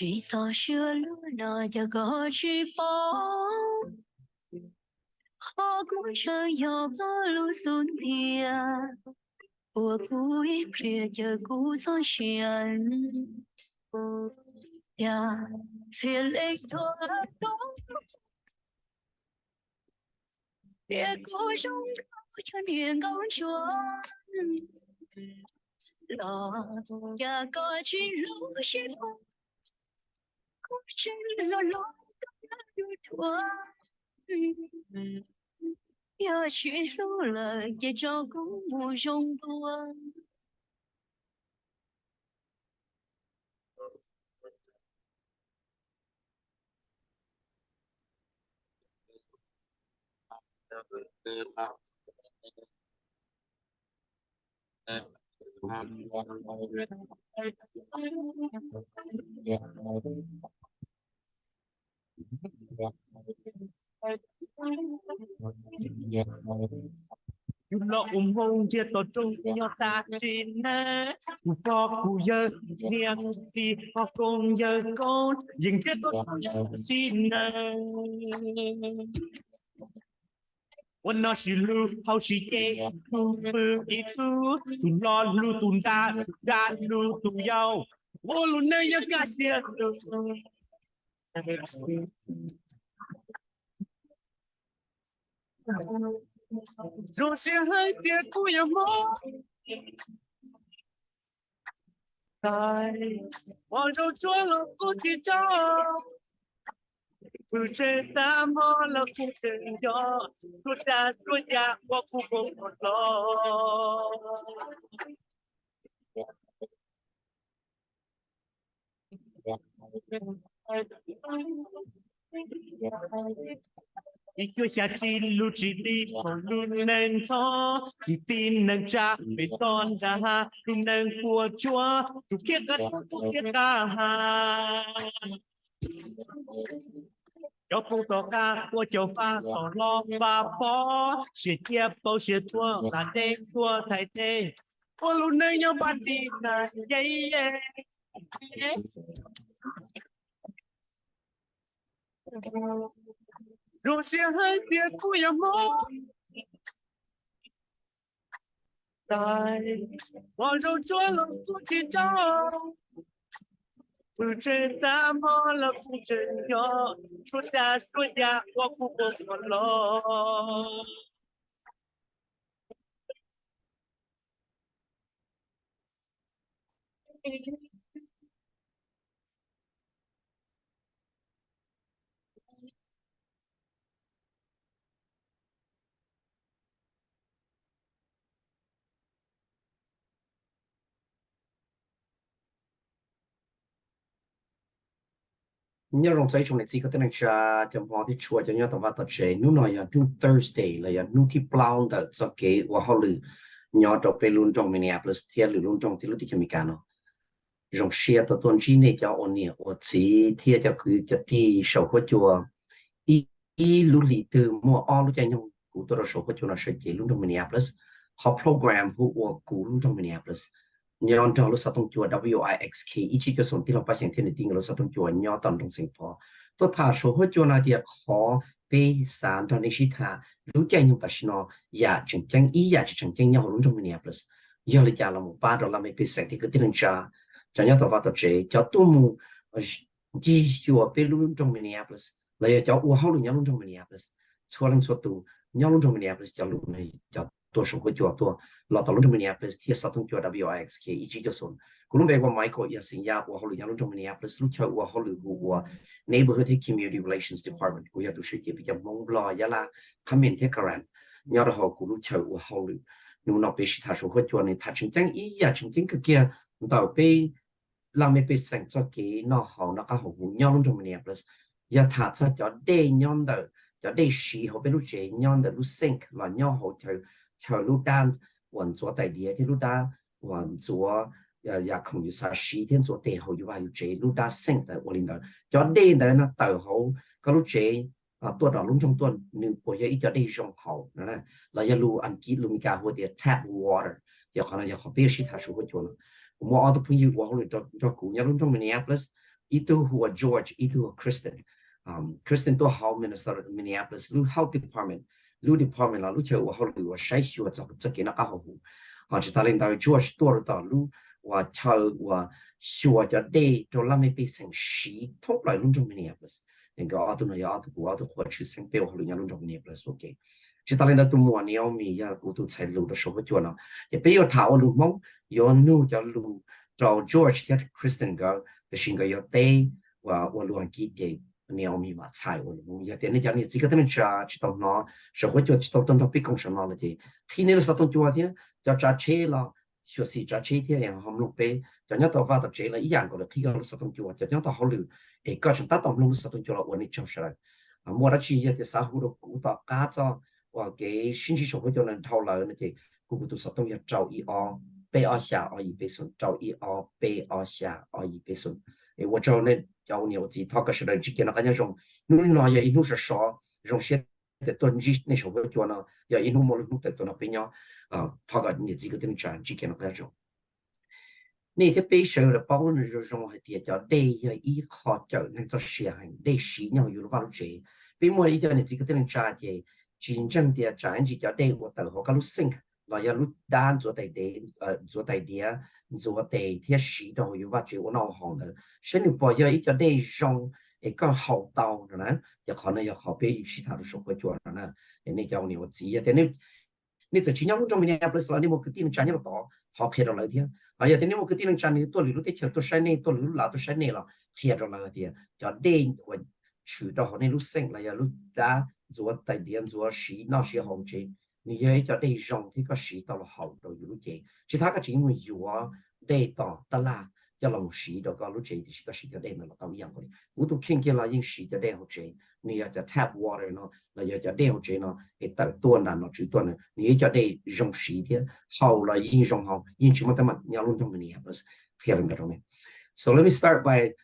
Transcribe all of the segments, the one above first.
Chỉ sao xưa lúa nọ giờ có chỉ bỏ khó cũng chơi giờ có lúa xuân địa của cuối phía giờ cũ gió xiên ya thiên lịch thua đó địa cố trong cho niềm cao chúa lọ ya có chỉ lúa chỉ không cũng chỉ lo lo đôi thua ya chỉ lúa lời để cho cũng mùa rong tua lo hôn chia tổ trung nhau ta chín nè có cụ giờ niệm gì có cùng giờ con dừng kết tổ chín nèวันนอชิลูเขาชิเกตูปืออีตูตุนรอลูตุนตาดาลูตุยาวโอลุนเนยกาเสียตูรู้เสียให้เดียกูยังมองตายว่าเราช่วยเรากูที่เจ้าผู้เจตามอเราคงจะยอมทุกดาทุกอย่างว่ากูคงหมดล้ออีกอย่างที่รู้จีดีของรู้หนึ่งท้อที่ตีนหนึ่งจะไม่ตอนจะหารู้หนึ่งปวดชัวทุกเกียรติทุกเกียรติหาcho phụ tổ ca của châu pha tổ lo và phó sẽ chia bao sẽ thua là đen thua thay thế ô luôn nơi nhau bạn đi là dây rồi sẽ hơi tiếc của nhà mô tại mọi rồi chúa lòng của chị cháuผู้เจตามอแล้วผู้เจยอช่วยดาช่วยยาว่าผู้บงคนรอ nhớ rong say trong này chỉ có tên là cha trong họ thì chùa cho nhau tàu vào tập chế nút nói là nút Thursday là nút thì plow đã cho cái và họ lử nhỏ trong pe luôn trong Minneapolis thì luôn trong thì lúc thì chemi cano rong share tàu tuần chi này cho ôn nhiều ở chỉ thì cho cứ cho đi sầu của chùa y lúc lì từ mua all lúc chạy nhau cụ tôi sầu của chùa là sẽ chỉ luôn trong Minneapolis họ program của cụ luôn trong Minneapolis nhon trong lúc sát tung chùa WIXK ý chí cái số tiền là phát triển thiên địa lúc sát tung chùa nhon tận trong Singapore tôi thà số hết chùa này thì khó bây sản trong này chỉ thà lúc chạy nhung tại nó ya chừng chăng ý ya chừng chăng nhau luôn trong Minneapolis giờ là trả là $1 mấy bây thì cái tiền trả cho nhớ tàu vào tàu chế cho tu mù chỉ chùa bên luôn trong Minneapolis là cho u hậu luôn nhau luôn trong Minneapolis xua lên xua tu nhau luôn trong Minneapolis cho luôn này choตัวสงฆ์จัวตัวเราตอนรุ่งจงMinneapolisที่สัตว์จัว WIXK อีจีจะส่วนคุณลุงเบกว่าไมเคิลอย่าสิงยาว่าเขาหรือยังรุ่งจงMinneapolisรู้เชื่อว่าเขาหรือว่า neighborhood community relations department กูอยากตัวชื่อเกี่ยวกับมงบลอยละคำเมนที่การันยอดเขากูรู้เชื่อว่าเขาหรือนู่นเอาไปสิทธาสงฆ์จัวในทัดจริงจังอีอย่าจริงจังก็เกี่ยต่อไปเราไม่ไปสั่งจะเกี่ยนอเขานักเขาหูยอดรุ่งจงMinneapolisอย่าทัดจะได้ยอดเดอจะได้สีเขาไปรู้เจยอดเดอรู้ซิงค์หล่อยอดเขาเธอรู้ด้านวันตัวแต่เดียที่รู้ด้านวันตัวอยากคงอยู่สักสีที่ตัวเตะเขาอยู่ว่าอยู่เจรู้ด้านสิ่งแต่วันนี้จะได้แต่นะเต๋อเขาก็รู้เจตัวเราลุ้นจงตัวหนึ่งปัวยังอีจะได้จงเขานะเราจะรู้อันกี้รู้มีการหัวเดีย tap water อยากขนาดอยากขอเปี้ยชิทาชูหัวจวนผมว่าเอาตัวพุ่งอยู่ว่าเขาเลยจะกูยังลุ้นจง Minneapolis อีตัวหัว George อีตัว Kristen Kristen ตัวเขา Minneapolis รู้ health departmentรู้ department เรารู้เชื่อว่าเขาหรือว่าใช้ชีวิตจะเกี่ยวกับเขาหูจะตาเล่นตา George ตัวเราต่อรู้ว่าเชื่อว่าชีวิตจะได้จะละไม่เป็นสิ่งสีทุกหลายรุ่นจงMinneapolisอย่างก็เอาตัวไหนเอาตัวกูเอาตัวหัวชื่อสิ่งเปรี้ยวเขาหรือยังรุ่นจงMinneapolisโอเคจะตาเล่นตาตัวมัวนี้เอามีอย่างกูตัวใช้รู้ตัวชอบจวนเนาะอย่าไปเอาเท้ารู้มั้งย้อนนู้จะรู้จะ George ที่ Kristen ก็แต่สิ่งก็要ได้ว่ารู้อันกี่เดีย你要密码猜我了，我要点你讲你这个东西啊，知道孬，社会就知道等到被公审了的，听你的啥东西话的，叫扎车了，学习扎车的，然后我们被，叫你到发到这了，一样个了，听个啥东西话，叫你到好了，哎，搞成达到我们啥东西了，我你讲出来，啊，我那去一点啥活都顾到家长，我给信息社会就能讨论那些，个个都啥东西找一啊，背二下啊一背顺，找一啊背二下啊一背顺。我找那叫牛子，他个是来之前那个那种，นู่นน่ะ一路是少，种些的短期那时候叫呢，要一路没路的到那边呀，他个你这个等站之前那个种，那天被收了包呢，就种还点叫累呀，一靠叫那个是很累死，然后有了把路追，被莫一叫你这个等站的，真正的站就叫累我到好个路升。เราอย่าลุดด้านตัวแต่เดียตัวแต่เดียตัวแต่ที่สีตรงอยู่ว่าจะว่าเราห้องเด้อฉันอยู่ปอยอีจะได้จงไอ้ก็好到นะอย่าขอนะอย่าขอไปอยู่ที่ทางสุขจวนนะนี่เจ้าเนี่ยจีแต่นี่จะชิ้นยังจงมีเนี่ยเปล่านี่มันคือที่นึงจานนี่เราต่อพอเพียรเราเดียอย่าแต่นี่มันคือที่นึงจานนี่ตัวหรือตัวเชื่อตัวใช้เนี่ยตัวหรือหลาตัวใช้เนี่ยเราเพียรเราเดียจะได้ว่าชื่อตัวเขาเนี่ยรู้สิ่งเราอย่าลุดด้านตัวแต่เดียตัวสีน่าเสียหงใจ你要一叫内容，这个是到了好多有些，其他个因为有啊，内到的啦，要弄时的个路这是个是叫内了到一样的，我都看见了因时的内好这，你要叫 tap water 呢，那要叫内好这呢，也到多难了最多呢，你要叫内容时的，好了应用好，因什么的嘛，你要弄这么你也不是骗人个东西。So let me start by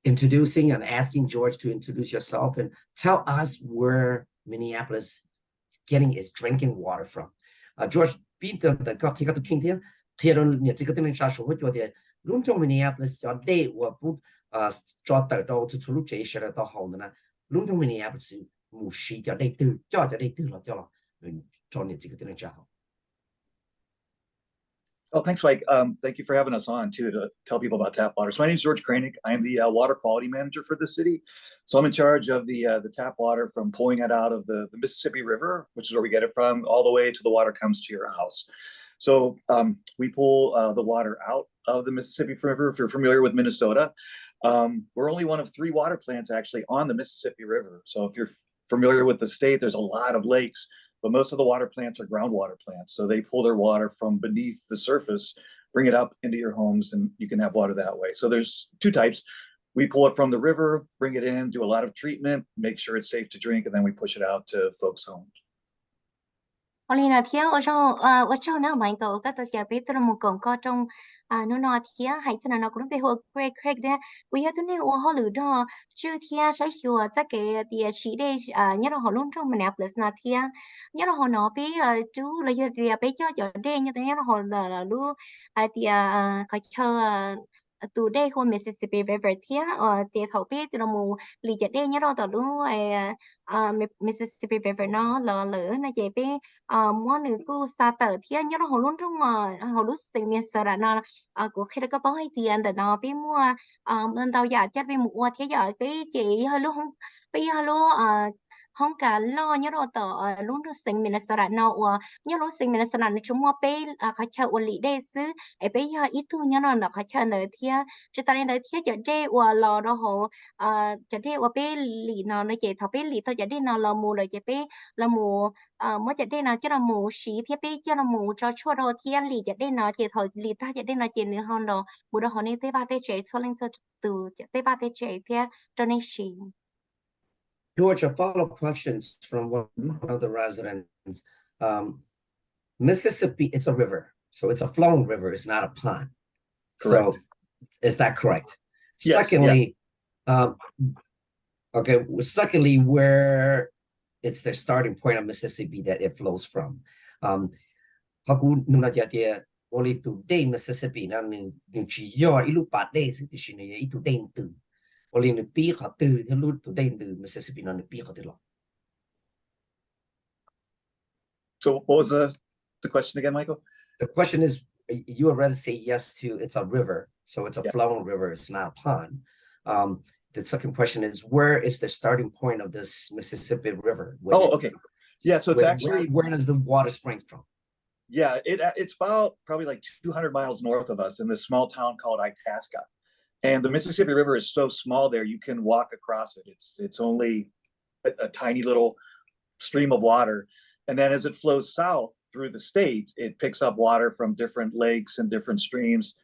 introducing and asking George to introduce yourself and tell us where Minneapolis getting its drinking water from. George, being the got to king there, Pierre, you take the charge of what you're there. Lunch Minneapolis, your day were put jot the door to look at the home. Lunch Minneapolis, Mushi, your day to Georgia, they do not tell Johnny take the charge. Oh, thanks, Mike. Thank you for having us on too to tell people about tap water. So my name is George Kraynick. I am the water quality manager for the city. So I'm in charge of the tap water from pulling it out of the Mississippi River, which is where we get it from, all the way to the water comes to your house. So we pull the water out of the Mississippi River. If you're familiar with Minnesota, we're only one of 3 water plants actually on the Mississippi River. So if you're familiar with the state, there's a lot of lakes. But most of the water plants are groundwater plants. So they pull their water from beneath the surface, bring it up into your homes, and you can have water that way. So there's 2 types. We pull it from the river, bring it in, do a lot of treatment, make sure it's safe to drink, and then we push it out to folks' homes. Olina thia ở trong nào mà cậu các gia biết từ một cổng co trong nó nọ thia hay cho nó cũng bị hồ Craig đấy bây giờ tôi nói họ lựa đó chưa thia sai sửa chắc cái địa chỉ đây nhớ là họ luôn trong Minneapolis nọ thia nhớ là họ nó bị chú là giờ bị cho đây nhớ là họ là lúc địa có chờ từ đây của Mississippi River thia thì thầu biết từ mù lì chợ đây nhớ đâu tao đúng Mississippi River nó lỡ nó chạy bé món nữ cô sa tờ thia nhớ đâu hồ luôn trong hồ lúc sinh miền sờ ra nó của khi đó có bao hay tiềnแต่nó bé mua bên tao giờ chắc bé mua thia giờ bé chị hơi lúc không bé hơi lúc không cả lo nhớ đâu tờ lúc lúc sinh miền sờ ra nó nhớ lúc sinh miền sờ ra nó chúng mua bé khai chơi uẩn lý đây xứ ấy bây giờ ít thu nhớ nó khai chơi nữa thia cho ta lên tới thia chợ tre uẩn lò đó hồ chợ tre uẩn bé lì nó chạy thọ bé lì thôi chợ tre nó là mù rồi chợ bé là mù mới chợ tre nó cho là mù xí thia bé cho là mù cho chua đồ thia lì chợ tre nó chạy thọ lì ta chợ tre nó chạy nữa hơn đó bữa đó họ nên tới ba tới chạy cho lên cho từ tới ba tới chạy thia cho nên xí. George, a follow-up questions from one of the residents. Mississippi, it's a river, so it's a flowing river. It's not a pond. Correct. So, is that correct? Yes, Secondly, okay. Secondly, where it's the starting point of Mississippi that it flows from. Haku nuna jatia only today Mississippi na ni chỉ do ilu pa day sự tình này itu day từ only ni pi họ từ theo lu today từ Mississippi na ni pi họ từ lo. So what was the question again, Michael? The question is, you already say yes to it's a river, so it's a flowing river. It's not a pond. The second question is, where is the starting point of this Mississippi River? Okay. Yeah, so it's actually where does the water spring from? Yeah, it's about probably like 200 miles north of us in this small town called Itasca. And the Mississippi River is so small there, you can walk across it. It's only a tiny little stream of water. And then as it flows south through the state, it picks up water from different lakes and different streams.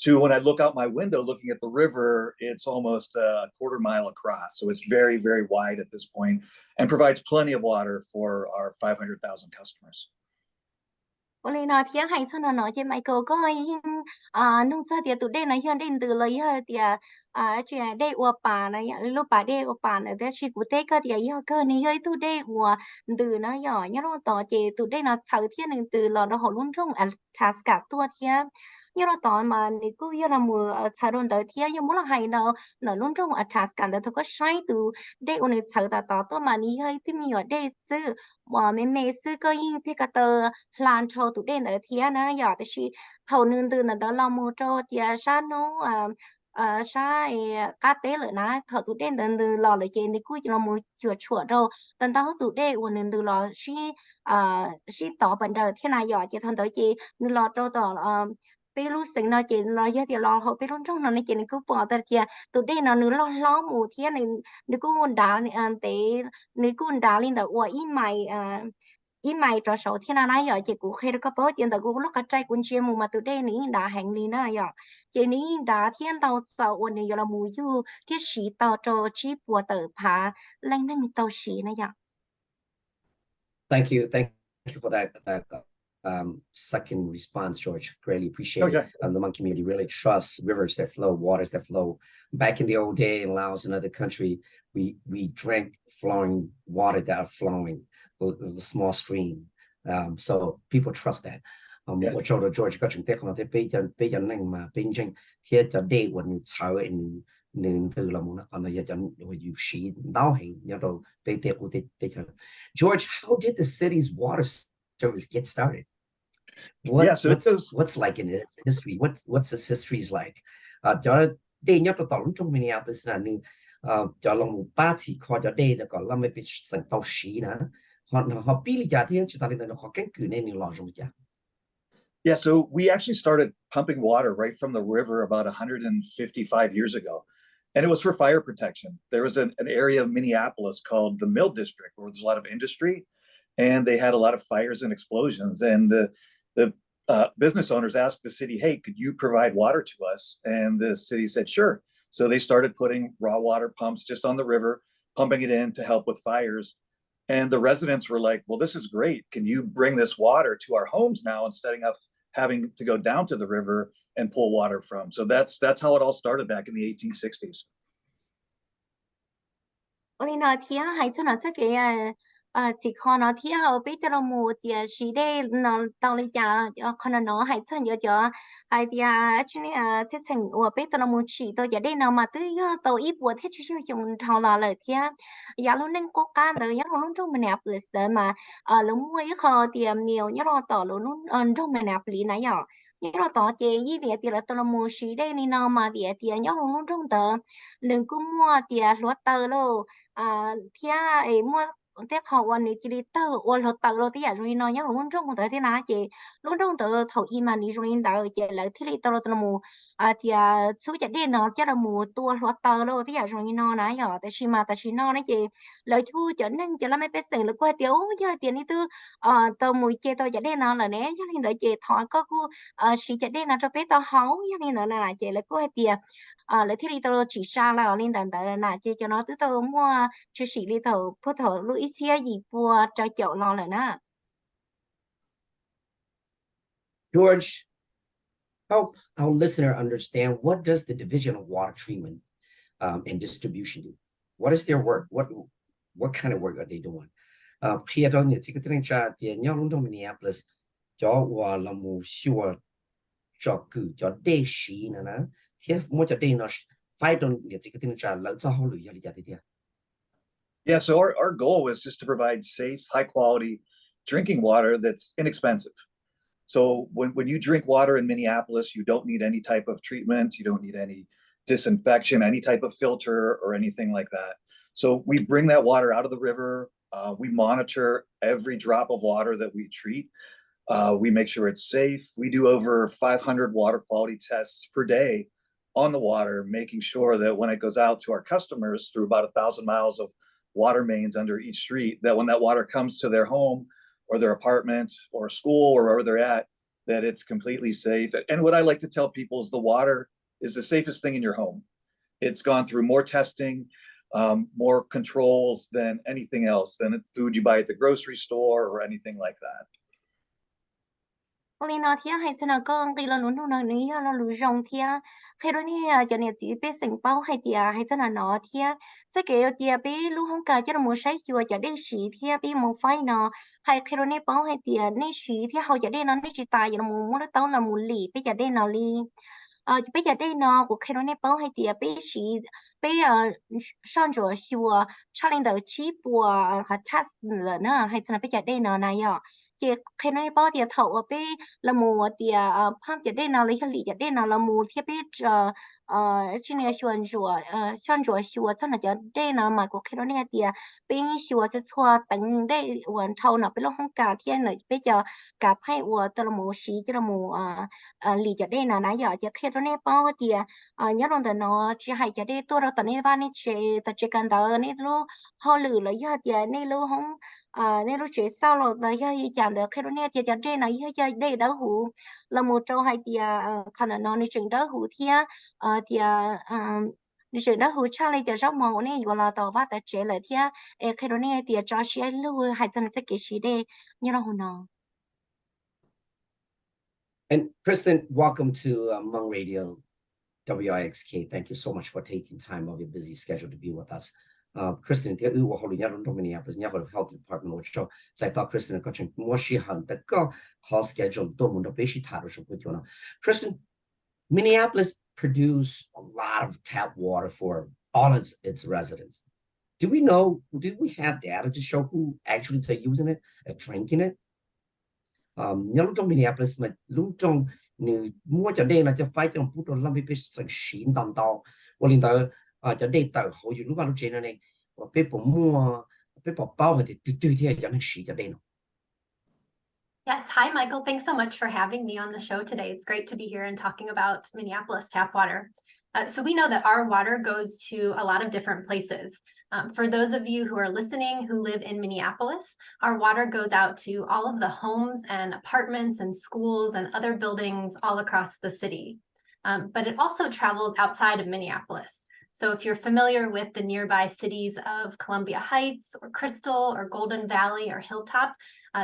To when I look out my window looking at the river, it's almost a quarter mile across. So it's very, very wide at this point and provides plenty of water for our 500,000 customers. Oli nó thia hay sao nó nói trên Michael có nông gia thì tụi đây nó hiện đến từ lấy hơi thì chỉ đây của bà này lúc bà đây của bà này thì chỉ cụ thể cái thì yêu cơ này hơi tụi đây của từ nó nhỏ nhá nó tỏ chỉ tụi đây nó sáu thiên này từ lò nó họ luôn trong Alaska tua thia nhớ nó tỏ mà này cứ như là mùa sáu đồn tới thia như muốn là hay nó luôn trong Alaska để thôi có sai từ đây của này sáu tỏ tua mà này hơi thì mình ở đây chứ mà mấy sư có những cái tờ lan trâu tụi đen ở thia nó nhỏ thì chỉ thầu nương từ nó đó là một trâu thì sao nó sao cá tế lại nó thầu tụi đen từ lò lại trên thì cuối nó một chuột đâu tận tao tụi đen của nương từ lò chỉ tỏ bản đời thế này nhỏ chỉ thằng tới chỉ nương lò trâu tỏ bây lúc sinh nó chỉ lo giờ thì lo họ bây lúc trong nó chỉ cứ bỏ tới kia tụi đây nó nữa lo mù thiên này nếu cứ đá để nếu cứ đá lên đầu ý mày cho số thiên nào giờ chỉ cũng khi đó có bớt tiền đầu cũng lúc cái trái cũng chia mù mà tụi đây ní đá hành lý nữa giờ chỉ ní đá thiên tàu sầu này giờ là mù du thiết sĩ tàu cho chi bùa tử phá lên nên tàu sĩ nữa giờ. Thank you for that second response, George. Greatly appreciate it. The Hmong community really trusts rivers that flow, waters that flow. Back in the old day in Laos and other country, we drank flowing water that are flowing, the small stream. So people trust that. What George got you bây giờ nên mà bên trên here cho đây when you nên từ là một con là giờ you see đau hình nhớ rồi bây giờ của George, how did the city's water service get started? What's like in its history? What's its history's like? Cho đây nhớ tao trong Minneapolis là nên cho lòng một ba chỉ khó cho đây là còn làm mấy bị sản tàu xí nữa họ bị lý giải thì chúng ta nên họ căn cứ nên nhiều lo trong nhà. Yeah, so we actually started pumping water right from the river about 155 years ago. And it was for fire protection. There was an area of Minneapolis called the Mill District where there's a lot of industry and they had a lot of fires and explosions. And the business owners asked the city, hey, could you provide water to us? And the city said, sure. So they started putting raw water pumps just on the river, pumping it in to help with fires. And the residents were like, well, this is great. Can you bring this water to our homes now instead of having to go down to the river and pull water from? So that's how it all started back in the 1860s. Ôi nó thía hay cho nó chắc cái chỉ khó nó thì ở bây giờ là một thì chỉ để nó tao lấy giá còn nó hay chân giờ giờ hay thì actually thế thành ở bây giờ là một chỉ tao giờ đây nào mà tới tao ít bữa thế chỉ dùng thao là lời thì giờ lúc nên có can được giờ lúc trong mình nạpเลยmà lúc mua cái kho thì nhiều nhớ lo tao lúc trong mình nạp lý này giờ nhớ lo tao chỉ ý việc thì là tao là một chỉ đây nên nào mà việc thì nhớ lúc trong tao đừng có mua thì lúc tao luôn thì mua thế họวันนี้จีตอวันเราตอเราที่อยากรู้น้อยอย่างรุ่นจงของเธอที่น่าเจรุ่นจงเธอเขาอีมันนี่รุ่นดาวเจแล้วที่เราตอเราตัวมูที่สู้จะได้เนาะจะเรามูตัวเราตอเราที่อยากรู้น้อยนะอย่างแต่ชิมาแต่ชิน้อยนะเจแล้วชูจะนั่งจะเราไม่เป็นสิ่งหรือว่าเดี๋ยวจะเดี๋ยวนี้ตัวตัวมูเจตัวจะได้เนาะแล้วเนี่ยยังนี่เดี๋ยวเจถอนก็กูชิจะได้เนาะจะเป็นตัวเขายังนี่เนาะนะเจแล้วก็เดี๋ยวแล้วที่เราchỉ sang là lên đàn tới là chỉ cho nó từ từ mua chỉ xí li thầu phút thầu lúc ít xía gì bùa cho chậu lo lại nè. George, help our listener understand, what does the Division of Water Treatment and Distribution do? What is their work? What kind of work are they doing? Khi đó những cái tình trạng thì nhau lúc trong Minneapolis cho và là một số cho cử cho đề sĩ nữa nè, thì mỗi cho đề nó phải trong những cái tình trạng lợi cho họ lựa chọn đi ra. Yeah, so our goal was just to provide safe, high quality drinking water that's inexpensive. So when you drink water in Minneapolis, you don't need any type of treatment, you don't need any disinfection, any type of filter or anything like that. So we bring that water out of the river. We monitor every drop of water that we treat. We make sure it's safe. We do over 500 water quality tests per day on the water, making sure that when it goes out to our customers through about 1,000 miles of water mains under each street, that when that water comes to their home or their apartment or school or wherever they're at, that it's completely safe. And what I like to tell people is the water is the safest thing in your home. It's gone through more testing, more controls than anything else, than food you buy at the grocery store or anything like that. Oli nó thì hay cho nó con kỳ là nó ní là lú rong thì khi đó nè cho nên chỉ biết sinh bao hay thì hay cho nó thì sẽ kêu thì biết lú không cả cho nó muốn sai chùa cho đến sĩ thì biết một phái nó hay khi đó nè bao hay thì nên sĩ thì họ cho đến nó nên chỉ tài cho nó muốn nó tao là muốn lì bây giờ đến nó lì bây giờ đây nó của khi đó nè bao hay thì biết sĩ biết sang chỗ chùa cho nên đầu chỉ bùa hoặc test là nó hay cho nó bây giờ đây nó này à chị khi nó bao thì thầu ở bên là mùa thì phàm chỉ đây nào lấy cái lì chỉ đây nào là mùa thì biết trên này xuân rùa xuân rùa xuân cho nó chỉ đây nào mà của khi nó này thì bên xuânจะชัวตั้งได้วันเท่าน่ะเป็นโลกของกาที่ไหนbây giờ cả hai của tờ là mùa xí chứ là mùa lì chỉ đây nào nãy giờ chỉ khi nó này bao thì nhớ rằng là nó chỉ hay chỉ đây tôi đâu tận này van này chỉ tận chỉ cần tờ này lúc họ lử lấy giờ thì này lúc không nên lúc chuyện sau rồi là do chàng được khi đó nè thì chàng trên này do đây đỡ hủ là một trong hai thì khả năng nó chuyện đỡ hủ thì chuyện đỡ hủ cha lại thì rất mong này gọi là tàu vắt tại chế lại thì khi đó nè thì cho chị lưu hai chân sẽ kể chị đây như là hôm nào. And Kristen, welcome to Hmong Radio, WIXK. Thank you so much for taking time of your busy schedule to be with us. Kristen, thì ưu họ luyện nhớ trong Minneapolis, nhớ Health Department của cho giải tỏa Kristen có chuyện mua sĩ hẳn tất cả khó schedule tôi muốn được biết sĩ thả được số của nó. Kristen, Minneapolis produce a lot of tap water for all its residents. Do we have data to show who actually is using it and drinking it? Nhớ trong Minneapolis mà lúc trong người mua cho đây là cho phải trong phút đó làm việc sang xịn tầm tao, và liên tới cho đây tàu họ dùng lúc vào lúc trên này, và bé bỏ mua bé bỏ bao thì từ thì cho nên xịn cho đây nó. Yes, hi Michael. Thanks so much for having me on the show today. It's great to be here and talking about Minneapolis tap water. So we know that our water goes to a lot of different places. For those of you who are listening who live in Minneapolis, our water goes out to all of the homes and apartments and schools and other buildings all across the city. But it also travels outside of Minneapolis. So if you're familiar with the nearby cities of Columbia Heights or Crystal or Golden Valley or Hilltop,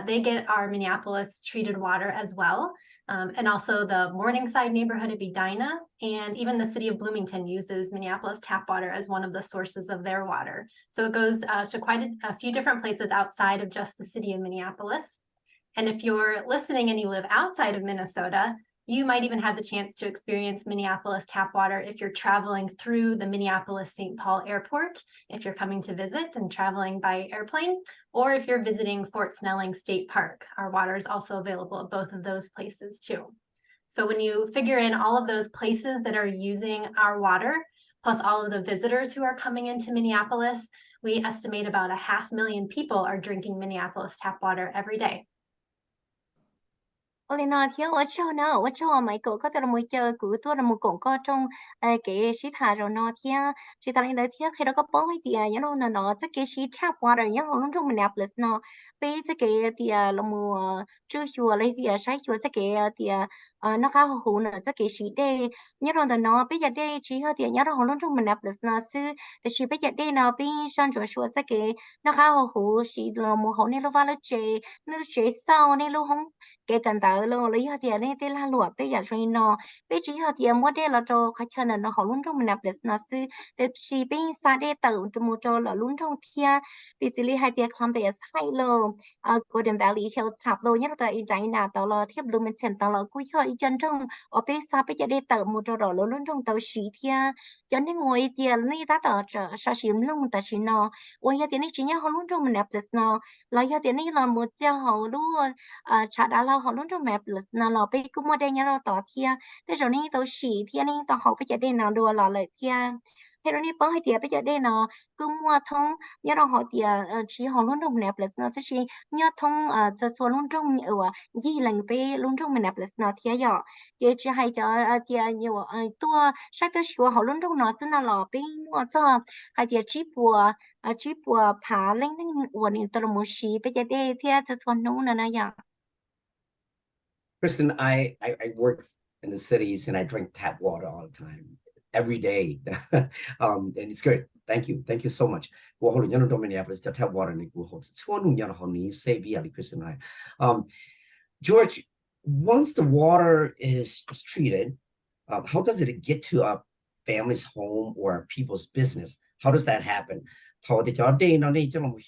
they get our Minneapolis treated water as well. And also the Morningside neighborhood of Edina, and even the city of Bloomington uses Minneapolis tap water as one of the sources of their water. So it goes to quite a few different places outside of just the city of Minneapolis. And if you're listening and you live outside of Minnesota, you might even have the chance to experience Minneapolis tap water if you're traveling through the Minneapolis-St. Paul Airport, if you're coming to visit and traveling by airplane, or if you're visiting Fort Snelling State Park. Our water is also available at both of those places too. So when you figure in all of those places that are using our water, plus all of the visitors who are coming into Minneapolis, we estimate about 500,000 people are drinking Minneapolis tap water every day. Ôi nó thiếu ở chỗ mấy cậu có thể là một chơi cứ tôi là một cổng có trong cái sĩ thà rồi nó thiếu sĩ thà lên đấy thiếu khi đó có bó hay thì nó chắc cái sĩ tap water nhá nó trong mình Minneapolis nó bây giờ cái thì là một chưa chùa lấy thì sai chùa chắc cái thì nó khá hữu nữa chắc cái sĩ đây nhớ rồi nó bây giờ đây chỉ hơi thì nhớ rồi nó trong mình Minneapolis nó sư thì sĩ bây giờ đây nó bây sang chùa chắc cái nó khá hữu sĩ là một hậu nên nó vào nó chế sau nên lúc không cái cần tới lo lấy hạt tiền này tên là lụa tên giả rồi nó bây chỉ hạt tiền mua đây là cho khách hàng là nó họ luôn trong mình nạp nó sư để chỉ bên xa đây tự trong một chỗ là luôn trong thia bây giờ lấy hạt tiền làm để sai lo Golden Valley theo chạp lo nhất là in trái nào tao là thiệp Bloomington tao là cuối hơi chân trong ở bên xa bây giờ đây tự một chỗ đó luôn trong tàu xí thia cho nên ngồi tiền này ta tao sa xím luôn ta xí nó ôi hạt tiền này chỉ nhá họ luôn trong mình nạp nó là hạt tiền này là một chỗ họ luôn chả đã là họ luôn trong map là nó bị cũng mua đây nhá nó tỏ thia thế rồi này tao xỉ thia này tao học bây giờ đây nào đùa là lợi thia thế rồi này bao hay thia bây giờ đây nó cứ mua thông nhớ nó họ thia chỉ họ luôn trong map nó thế chỉ nhớ thông cho số luôn trong gì lần về luôn trong map nó thia giờ cái chỉ hay cho thia nhiều tua sách tới sửa họ luôn trong nó xin là bị mua cho hay thia chỉ bùa phá lên lên uổng in tao muốn xỉ bây giờ đây thia cho số nó nữa giờ Kristen, I work in the cities and I drink tap water all the time, every day. And it's good. Thank you so much. Well, you know, Minneapolis, the tap water, it's one you know, say Kristen and I. George, once the water is treated, how does it get to a family's home or people's business? How does that happen? Thọ thì cho đây nó đây cho một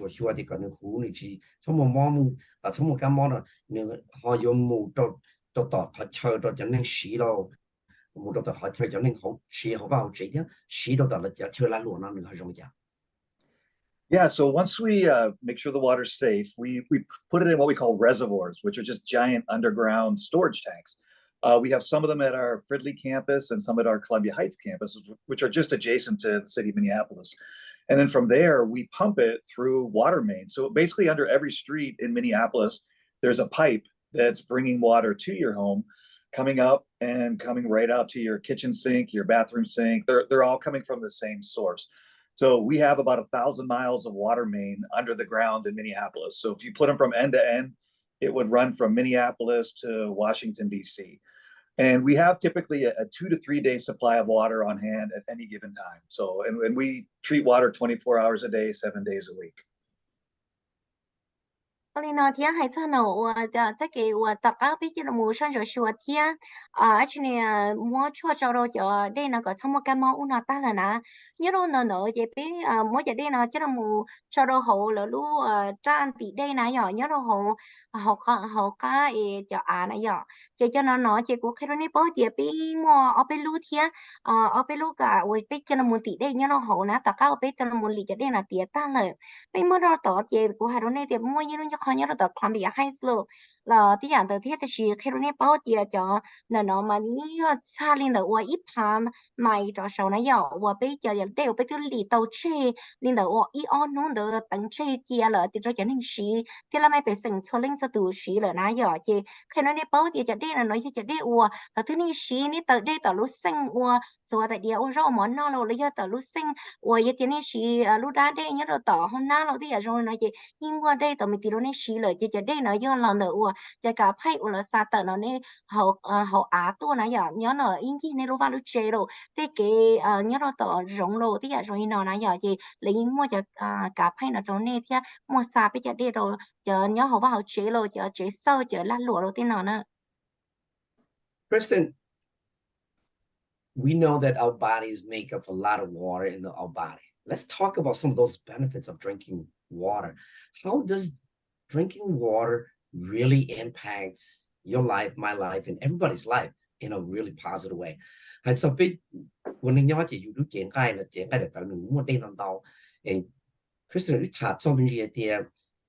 xua thì còn hú này chỉ trong một món trong một cái món là họ dùng một cho tọt họ chơi cho nên xí đâu một cho họ chơi cho nên họ xí họ vào chỉ nhá xí đâu là chơi lá lụa nó nữa không vậy. Yeah, so once we make sure the water's safe, we put it in what we call reservoirs, which are just giant underground storage tanks. We have some of them at our Fridley campus and some at our Columbia Heights campus, which are just adjacent to the city of Minneapolis. And then from there, we pump it through water mains. So basically under every street in Minneapolis, there's a pipe that's bringing water to your home, coming up and coming right out to your kitchen sink, your bathroom sink. They're all coming from the same source. So we have about 1,000 miles of water main under the ground in Minneapolis. So if you put them from end to end, it would run from Minneapolis to Washington, D.C. And we have typically a 2 to 3 day supply of water on hand at any given time. So, and we treat water 24 hours a day, 7 days a week. Olina tia hai cha no da za ke wa ta ka bi ji mu shan jo shu tia actually mo chua cho ro jo de na ko chamo ka mo una ta la na ni ro no no je bi mo je de na cha mu cho ro ho lo lu tran ti de na yo ni ro ho ho ka e jo na yo je cho nó je ku khe ni bo je bi mo o bi lu tia o bi lu ka we bi cha mu ti de ni ro ho na ta ka o bi cha mu li je de na tia ta le bi mo ro to je ku ha ro ne je mo ni ro khó nhớ được Columbia Heights luôn là tí dạng từ thiết thì khi nó bảo địa cho nó mà ní xa lên được và ít tham mày cho sau này giờ và bây giờ đều bây giờ lì tàu xe lên được và ít on nó được tận xe kia là thì cho nên xí thì là mày phải sinh cho lên cho từ xí là nãy giờ chứ khi nó bảo địa cho đây là nói cho đây và tại thứ này xí ní từ đây từ lúc sinh và rồi tại địa và rau món nó là giờ từ lúc sinh và giờ thì này xí lúc đã đây nhớ được tỏ hôm nào thì rồi nói chứ nhưng qua đây tụi mình thì nó xí lợi cho đây nó do là nữaจะกับให้อุลสาแต่เนาะนี่เขาตัวนะอย่าเนาะเนาะอินที่ในรู้ว่ารู้เจโรแต่เกเนาะเราต่อรงโลที่อย่ารงเนาะนะอย่าเจเลยยิ่งมัวจะกับให้เนาะตรงนี้ที่มัวซาไปจะได้เราจะเนาะเขาว่าเขาเจโรจะเจเศร้าจะลั่นหลัวเราที่เนาะนะ Kristen, we know that our bodies make up a lot of water in our body. Let's talk about some of those benefits of drinking water. How does drinking water really impact your life, my life, and everybody's life in a really positive way? Hay sao biết when nhớ chỉอยู่chuyện cái là tự mình muốn đi làm đâu. Kristen đi thả cho mình gì thì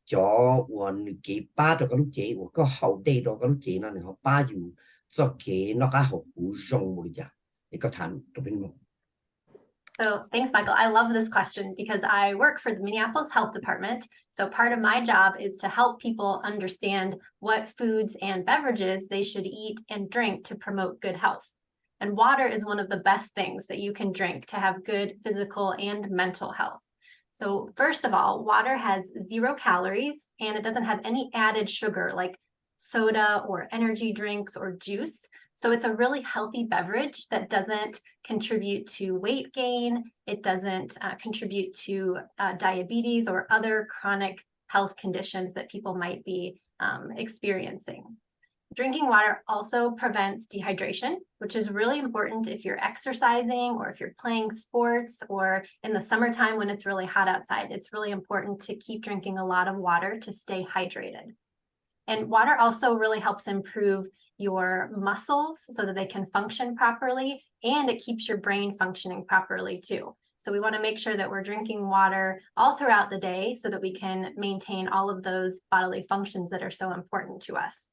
cho mình cái ba cho cái lúc chị, và có hậu đây đó cái lúc chị nó họ baอยู่cho cái nó cái hậu hữu dụng một giờ. So thanks, Michael. I love this question because I work for the Minneapolis Health Department. So part of my job is to help people understand what foods and beverages they should eat and drink to promote good health. And water is one of the best things that you can drink to have good physical and mental health. So first of all, water has 0 calories and it doesn't have any added sugar like soda or energy drinks or juice. So it's a really healthy beverage that doesn't contribute to weight gain. It doesn't contribute to diabetes or other chronic health conditions that people might be experiencing. Drinking water also prevents dehydration, which is really important if you're exercising or if you're playing sports or in the summertime when it's really hot outside. It's really important to keep drinking a lot of water to stay hydrated. And water also really helps improve your muscles so that they can function properly, and it keeps your brain functioning properly too. So we want to make sure that we're drinking water all throughout the day so that we can maintain all of those bodily functions that are so important to us.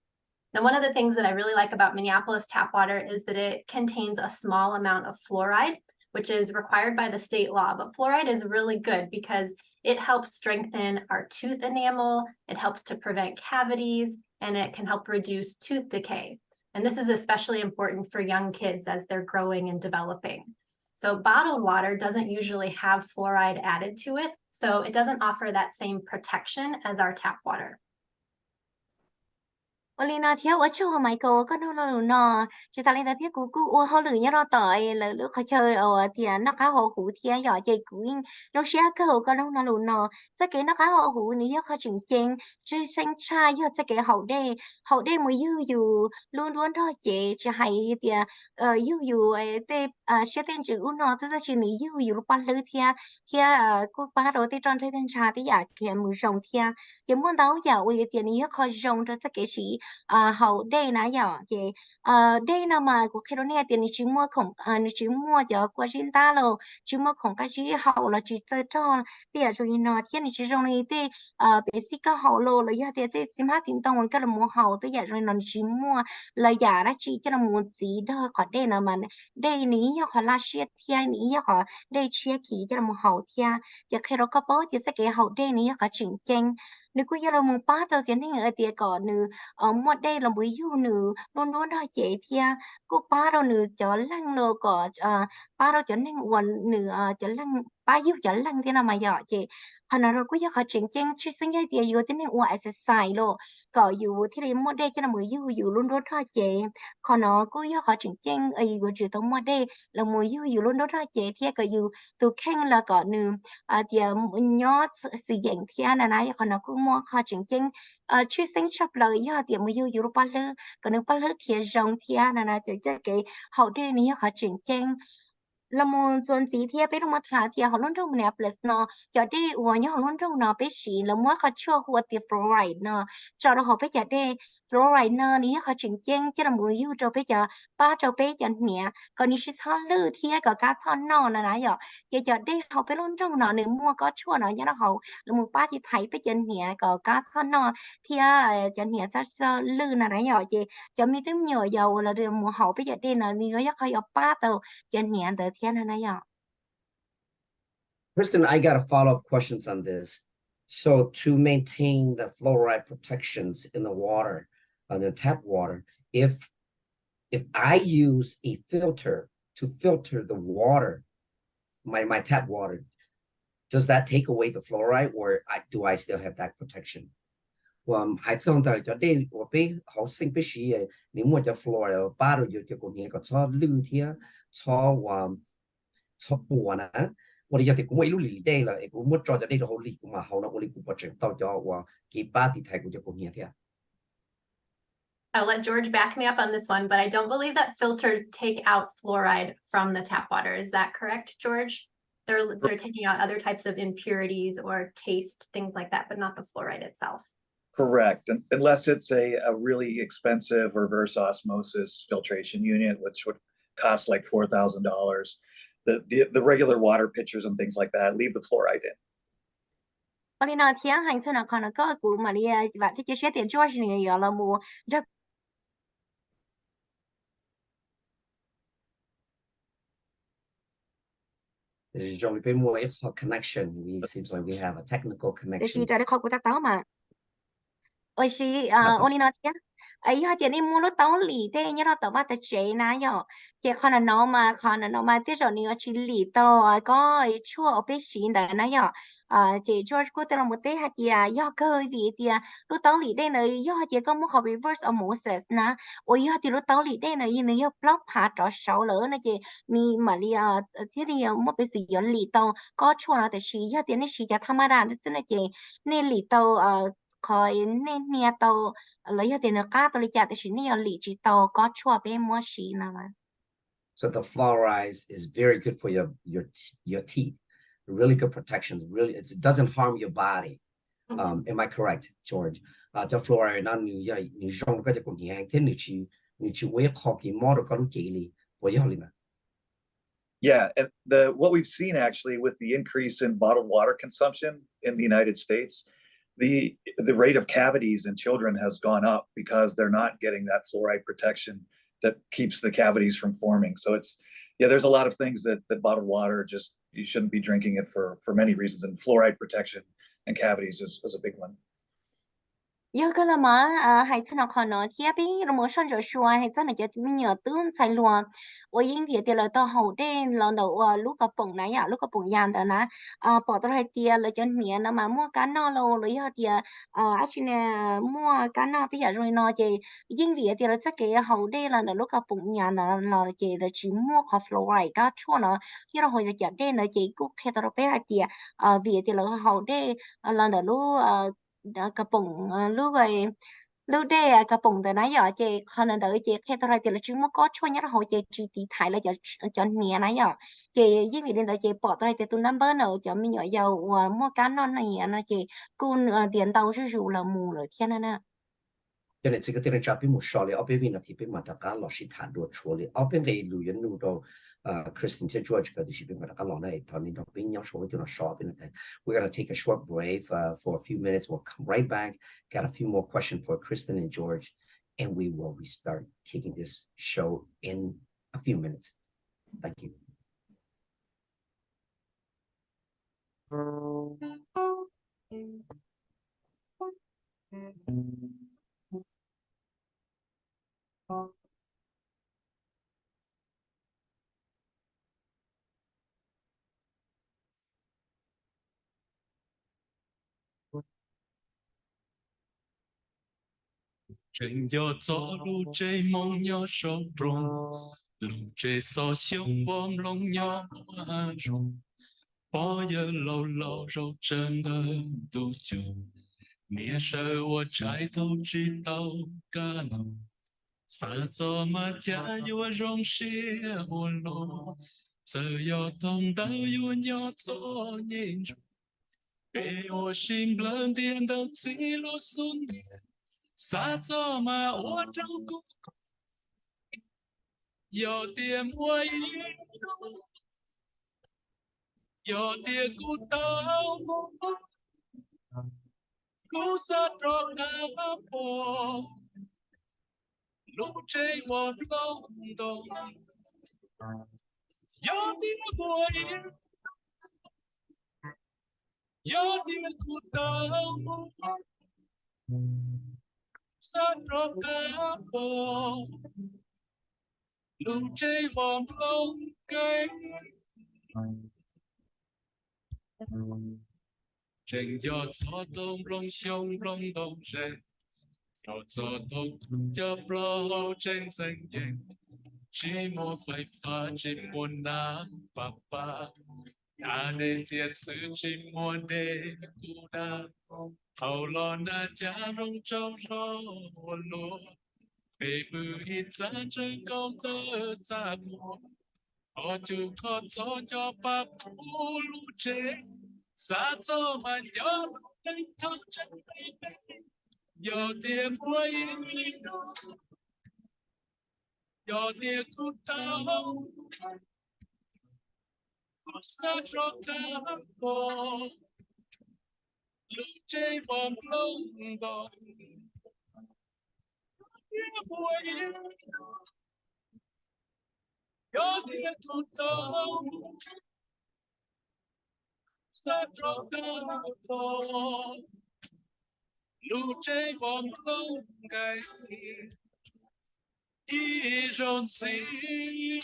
Now, one of the things that I really like about Minneapolis tap water is that it contains a small amount of fluoride, which is required by the state law. But fluoride is really good because it helps strengthen our tooth enamel, it helps to prevent cavities, and it can help reduce tooth decay. And this is especially important for young kids as they're growing and developing. So bottled water doesn't usually have fluoride added to it, so it doesn't offer that same protection as our tap water. Olina thiếu ở chỗ mấy cô có nó chỉ ta lên ta thiếu cú họ lử nhớ rồi tới là lúc họ chơi ở thì nó khá họ hủ thì giờ chơi cú nó sẽ cơ hội có nó sẽ cái nó khá họ hủ nếu họ chỉnh chỉnh chơi xanh trai giờ sẽ cái hậu đây mới yêu luôn luôn thôi chỉ hay thì yêu tê sẽ tên chữ nó sẽ chỉ nếu yêu lúc ban lử thì cô ba rồi thì tròn chơi tên trà thì giờ kia mới rồng thì muốn đâu giờ ui tiền nếu họ rồng rồi sẽ cái gì hậu đây nãy giờ thì đây là mà của khi đó nè tiền chỉ mua khổng chỉ mua cho qua trên ta rồi chỉ mua khổng cái chỉ hậu là chỉ cho bây giờ rồi nó thiên chỉ trong này thì bé xí cái hậu lô là giờ thì xem hát chính tông cái là mua hậu tới giờ rồi nó chỉ mua là giả đó chỉ cho là mua gì đó còn đây là mà đây ní họ là shit thiên ní họ đây chia kỹ cho là mua hậu thiên giờ khi đó có bớt thì sẽ cái hậu đây ní họ chỉnh chỉnh nếu cứ giờ là một bát tao tiến hành ở tiệm cỏ nữ một đây là buổi du nữ luôn luôn đó chế thia cô ba đâu nữ cho lăng nô cỏ ba đâu cho nên quần nữ cho lăng ba giúp cho lăng thế nào mà giỏi chế họ nói rồi cứ giờ họ chỉnh chỉnh chỉ sinh nhai tiệm yêu tiến hành uống exercise lo cỏ yêu thì một đây cho là buổi du luôn luôn đó chế họ nói cứ giờ họ chỉnh chỉnh ấy của chữ thống một đây là buổi du luôn luôn đó chế thia cỏ yêu từ khen là cỏ nữ tiệm nhót sử dụng thia là nãy họ nói cứ mua họ chỉnh chỉnh chuyên sinh chấp lời do tiệm mới yêu lúc bao lư còn nếu bao lư thì rong thì là chỉ cái hậu đây này họ chỉnh chỉnh là một số tí thì biết một thà thì họ luôn trong Minneapolis nó cho đi uống nhau họ luôn trong nó biết gì là mua họ chua hoa tiệp fluoride nó cho đó họ biết giờ đây fluoride nó này họ chỉnh chỉnh chứ là muốn yêu cho biết giờ ba cho biết giờ nhẹ còn nếu sao lư thì có cá son nó là nãy giờ giờ đây họ biết luôn trong nó nếu mua có chua nó nhớ nó họ là một ba thì thấy biết giờ nhẹ có cá son nó thì giờ nhẹ cho lư là nãy giờ chị cho mi tính nhờ dầu là được một họ biết giờ đây là đi có họ ba tàu giờ nhẹ tới Kristen, I got a follow-up questions on this. So to maintain the fluoride protections in the water, the tap water, if I use a filter to filter the water, my tap water, does that take away the fluoride, or do I still have that protection? Hãy xong tới cho đây của bé học sinh bé sĩ nếu mà cho fluoride ba rồi cho cô nghe có cho lưu thia cho buồn á,我哋有啲咁嘅路嚟啲啦，如果做咗呢度好嚟咁啊，好啦，我哋估不成到咗話幾巴啲睇過就講嘢聽。I'll let George back me up on this one, but I don't believe that filters take out fluoride from the tap water. Is that correct, George? They're taking out other types of impurities or taste, things like that, but not the fluoride itself. Correct, unless it's a really expensive reverse osmosis filtration unit, which would cost like $4,000. The regular water pitchers and things like that leave the fluoride in. Olina thiang hành thân còn có của Maria và thích chia sẻ tiền George này giờ là mua rất Jean we more if a connection. It seems like we have a technical để connection. chỉ ra để khó của ta tao mà. Ôi chị Napa. Olina thiang ấy giờ tiền đi mua lúc tao lì thế nhớ tao bắt tao chế na giờ chị còn là nó mà thế rồi nhiều chị lì tao có chua ở bên xin đấy na giờ chị George có tên là một thế hạt gì giờ cơ vì thì lúc tao lì đây này giờ chị có một học reverse osmosis na ôi giờ thì lúc tao lì đây này như giờ block phá trò sáu lỡ na chị mi mà li thế thì một bên gì giờ lì tao có chua làแต่chị giờ tiền này chịจะธรรมดาthế này chị nên lì tao khỏi nên nia tao lấy tiền nó cá tao lấy trả thì chỉ nia lì chỉ tao có chua bé mua xí nào mà. So the fluoride is very good for your teeth. Really good protection. Really, it doesn't harm your body. Am I correct, George? The fluoride nó như trong cái của nhà hàng thế như chỉ với khó cái món có lúc chỉ li với họ liền. Yeah, and what we've seen actually with the increase in bottled water consumption in the United States, the rate of cavities in children has gone up because they're not getting that fluoride protection that keeps the cavities from forming. So there's a lot of things that bottled water just you shouldn't be drinking it for many reasons, and fluoride protection and cavities is a big one. Giờ cái là mà hay cho nó còn nó kia bên rồi một số rồi xua hay cho nó cho mình nhớ tương sai luôn. Ôi yên thì là tao hậu đen lần đầu lúc có bụng này lúc có bụng yàn đó nè bỏ tao hay tiền là cho nhẹ nó mà mua cá no lâu rồi giờ thì actually mua cá no thì giờ rồi nó chị yên thì là chắc cái hậu đen là lúc có bụng yàn là chị là chỉ mua có fluoride cá chua nó khi nó hồi giờ đen là chị cũng khi tao bé hay tiền vì thì là hậu đen là lúc cái bụng lúc đây cái bụng từ nãy giờ chị còn là đợi chị khi tôi nói thì là chúng nó có cho nhớ hồi chị tí thải là cho nhẹ nãy giờ chị với việc đến đợi chị bỏ tôi thì tôi number nào cho mình nhỏ giàu mua cá non này nó chị cun tiền tàu sử dụng là mù rồi thiên nè. Cho nên cái tiền trả phí một số liệu ở bên là thì bên mà tất cả là sĩ thản đồ chỗ liệu ở bên cái lưu yên lưu đồ Kristen sẽ George cái thì bên mà tất cả là này thằng này đọc bên nhau số cho nó số bên này. We're gonna take a short break for a few minutes. We'll come right back. Got a few more questions for Kristen and George, and we will restart kicking this show in a few minutes. Thank you. Trên gió gió lu chê mong nhỏ sâu rồng, lu chê so xiông bom lông nhỏ hoa rồng, bỏ giờ lâu lâu râu chân đơn tu chu, nghĩa sơ wa trái thâu chi tàu ca nô, sa gió mà cha yêu rong xia hồn lô, giờ yo thông đau yêu nhỏ gió nhìn rồng, bê ô xin lần tiền đầu xí lu xuân điện. Sa cho mà ô trâu cũ yo tiền mua yo tiền cũ tao cũ sa trọ đá bò lúc chơi một lâu đông yo tiền mua yo tiền cũ tao sa trọ đá bò lúc chơi một lâu cây trên gió gió đông lông sông lông đông rèn gió gió đông gió blow trên danh danh chỉ một phải pha chỉ một nam papa ta để chia sẻ chỉ một để cú đa hầu lo na cha rong trâu rô lô Bề bư ít ra chân công tơ ra ngộ. Họ chú có cho bà bố lũ chế. Xa cho mà nhớ lúc đánh thơ chân bê bê. Giờ tiệm vui đô. Giờ tiệm cút tao. Xa cho ta bố. Lũ chế bom lông bom. Yo did to go, such a go, luce vom longai, I don't see.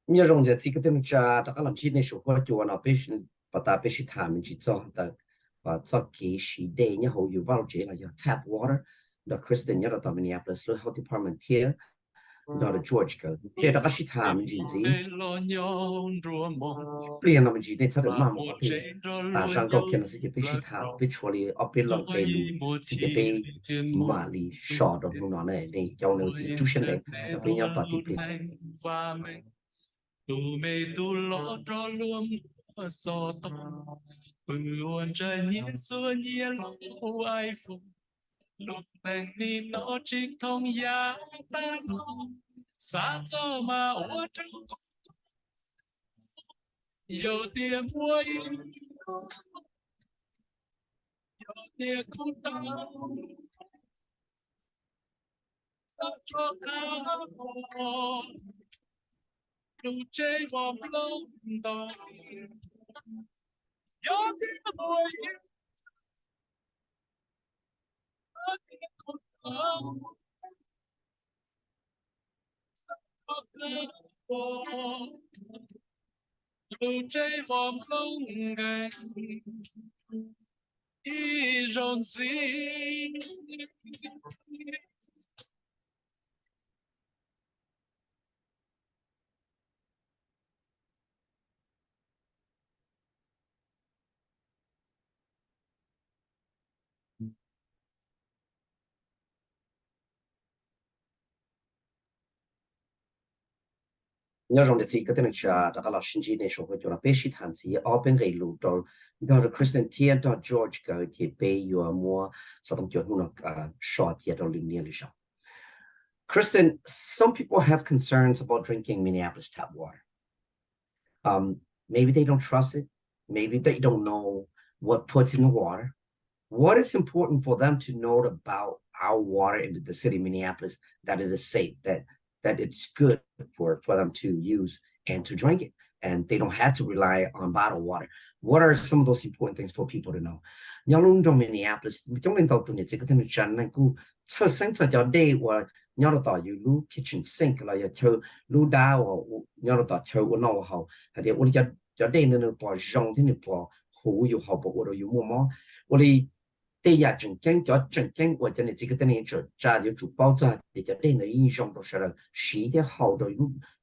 nhớ rằng giờ thì cái tên cha đã có làm chi nên số hoa chuột nó biết bắt ta biết sự tham chỉ cho ta và cho kỹ sĩ đề nhớ hậuอยู่vào chế là giờ tap water the Kristen nhớ là tàu Minneapolis lo health department here đó là George cơ để đã có sự tham chỉ gì liền làm gì nên sao được mà có thể ta sang đó kia nó sẽ biết sự tham biết处理ở bên lòng bên luôn thì cái mà li short đó nó này để cho nó chỉ chú sinh đấy là bên nhau tao tiếp Tu mê tu lo cho luôn so to bự ôn trời nhẹ xưa nhẹ lâu ai phụ lúc này đi nó chính thông giá ta lo xa cho mà ô trâu giờ tiền mua yên giờ tiền không tao cho ta lu chế bom lông đỏ giờ tiền mua yên giờ tiền không tao lu chế bom lông gầy I don't see. nhớ rằng thì cái tên cha đã có là sinh chỉ nên số hoa chuột là biết sự tham chỉ ở bên cái lũ đó đó là Kristen thiên đó George cái thì bây giờ mua sao tông chuột nó short thì đó liên liên sao Kristen, some people have concerns about drinking Minneapolis tap water. Maybe they don't trust it. Maybe they don't know what puts in the water. What is important for them to know about our water in the city of Minneapolis, that it is safe, that it's good for them to use and to drink it. And they don't have to rely on bottled water. What are some of those important things for people to know? Nhau luôn trong Minneapolis, trong lần đầu tuần này chỉ có thể nói rằng là cứ sơ sinh cho cho đây và nhau là taoอยู่รู้ kitchen sink làอย่าเธอรู้ดาวnhau là tao เธอว่าน้องเขาแต่ว่าจะได้เนี่ยพอจงที่เนี่ยพอหูอยู่เขาบอกว่าเราอยู่มั่วมั่วว่าเลยแต่อยากจริงๆจะจริงๆว่าจะเนี่ย这个的เนี่ยจะจะ就主包着的จะได้เนี่ย印象都是了洗的好的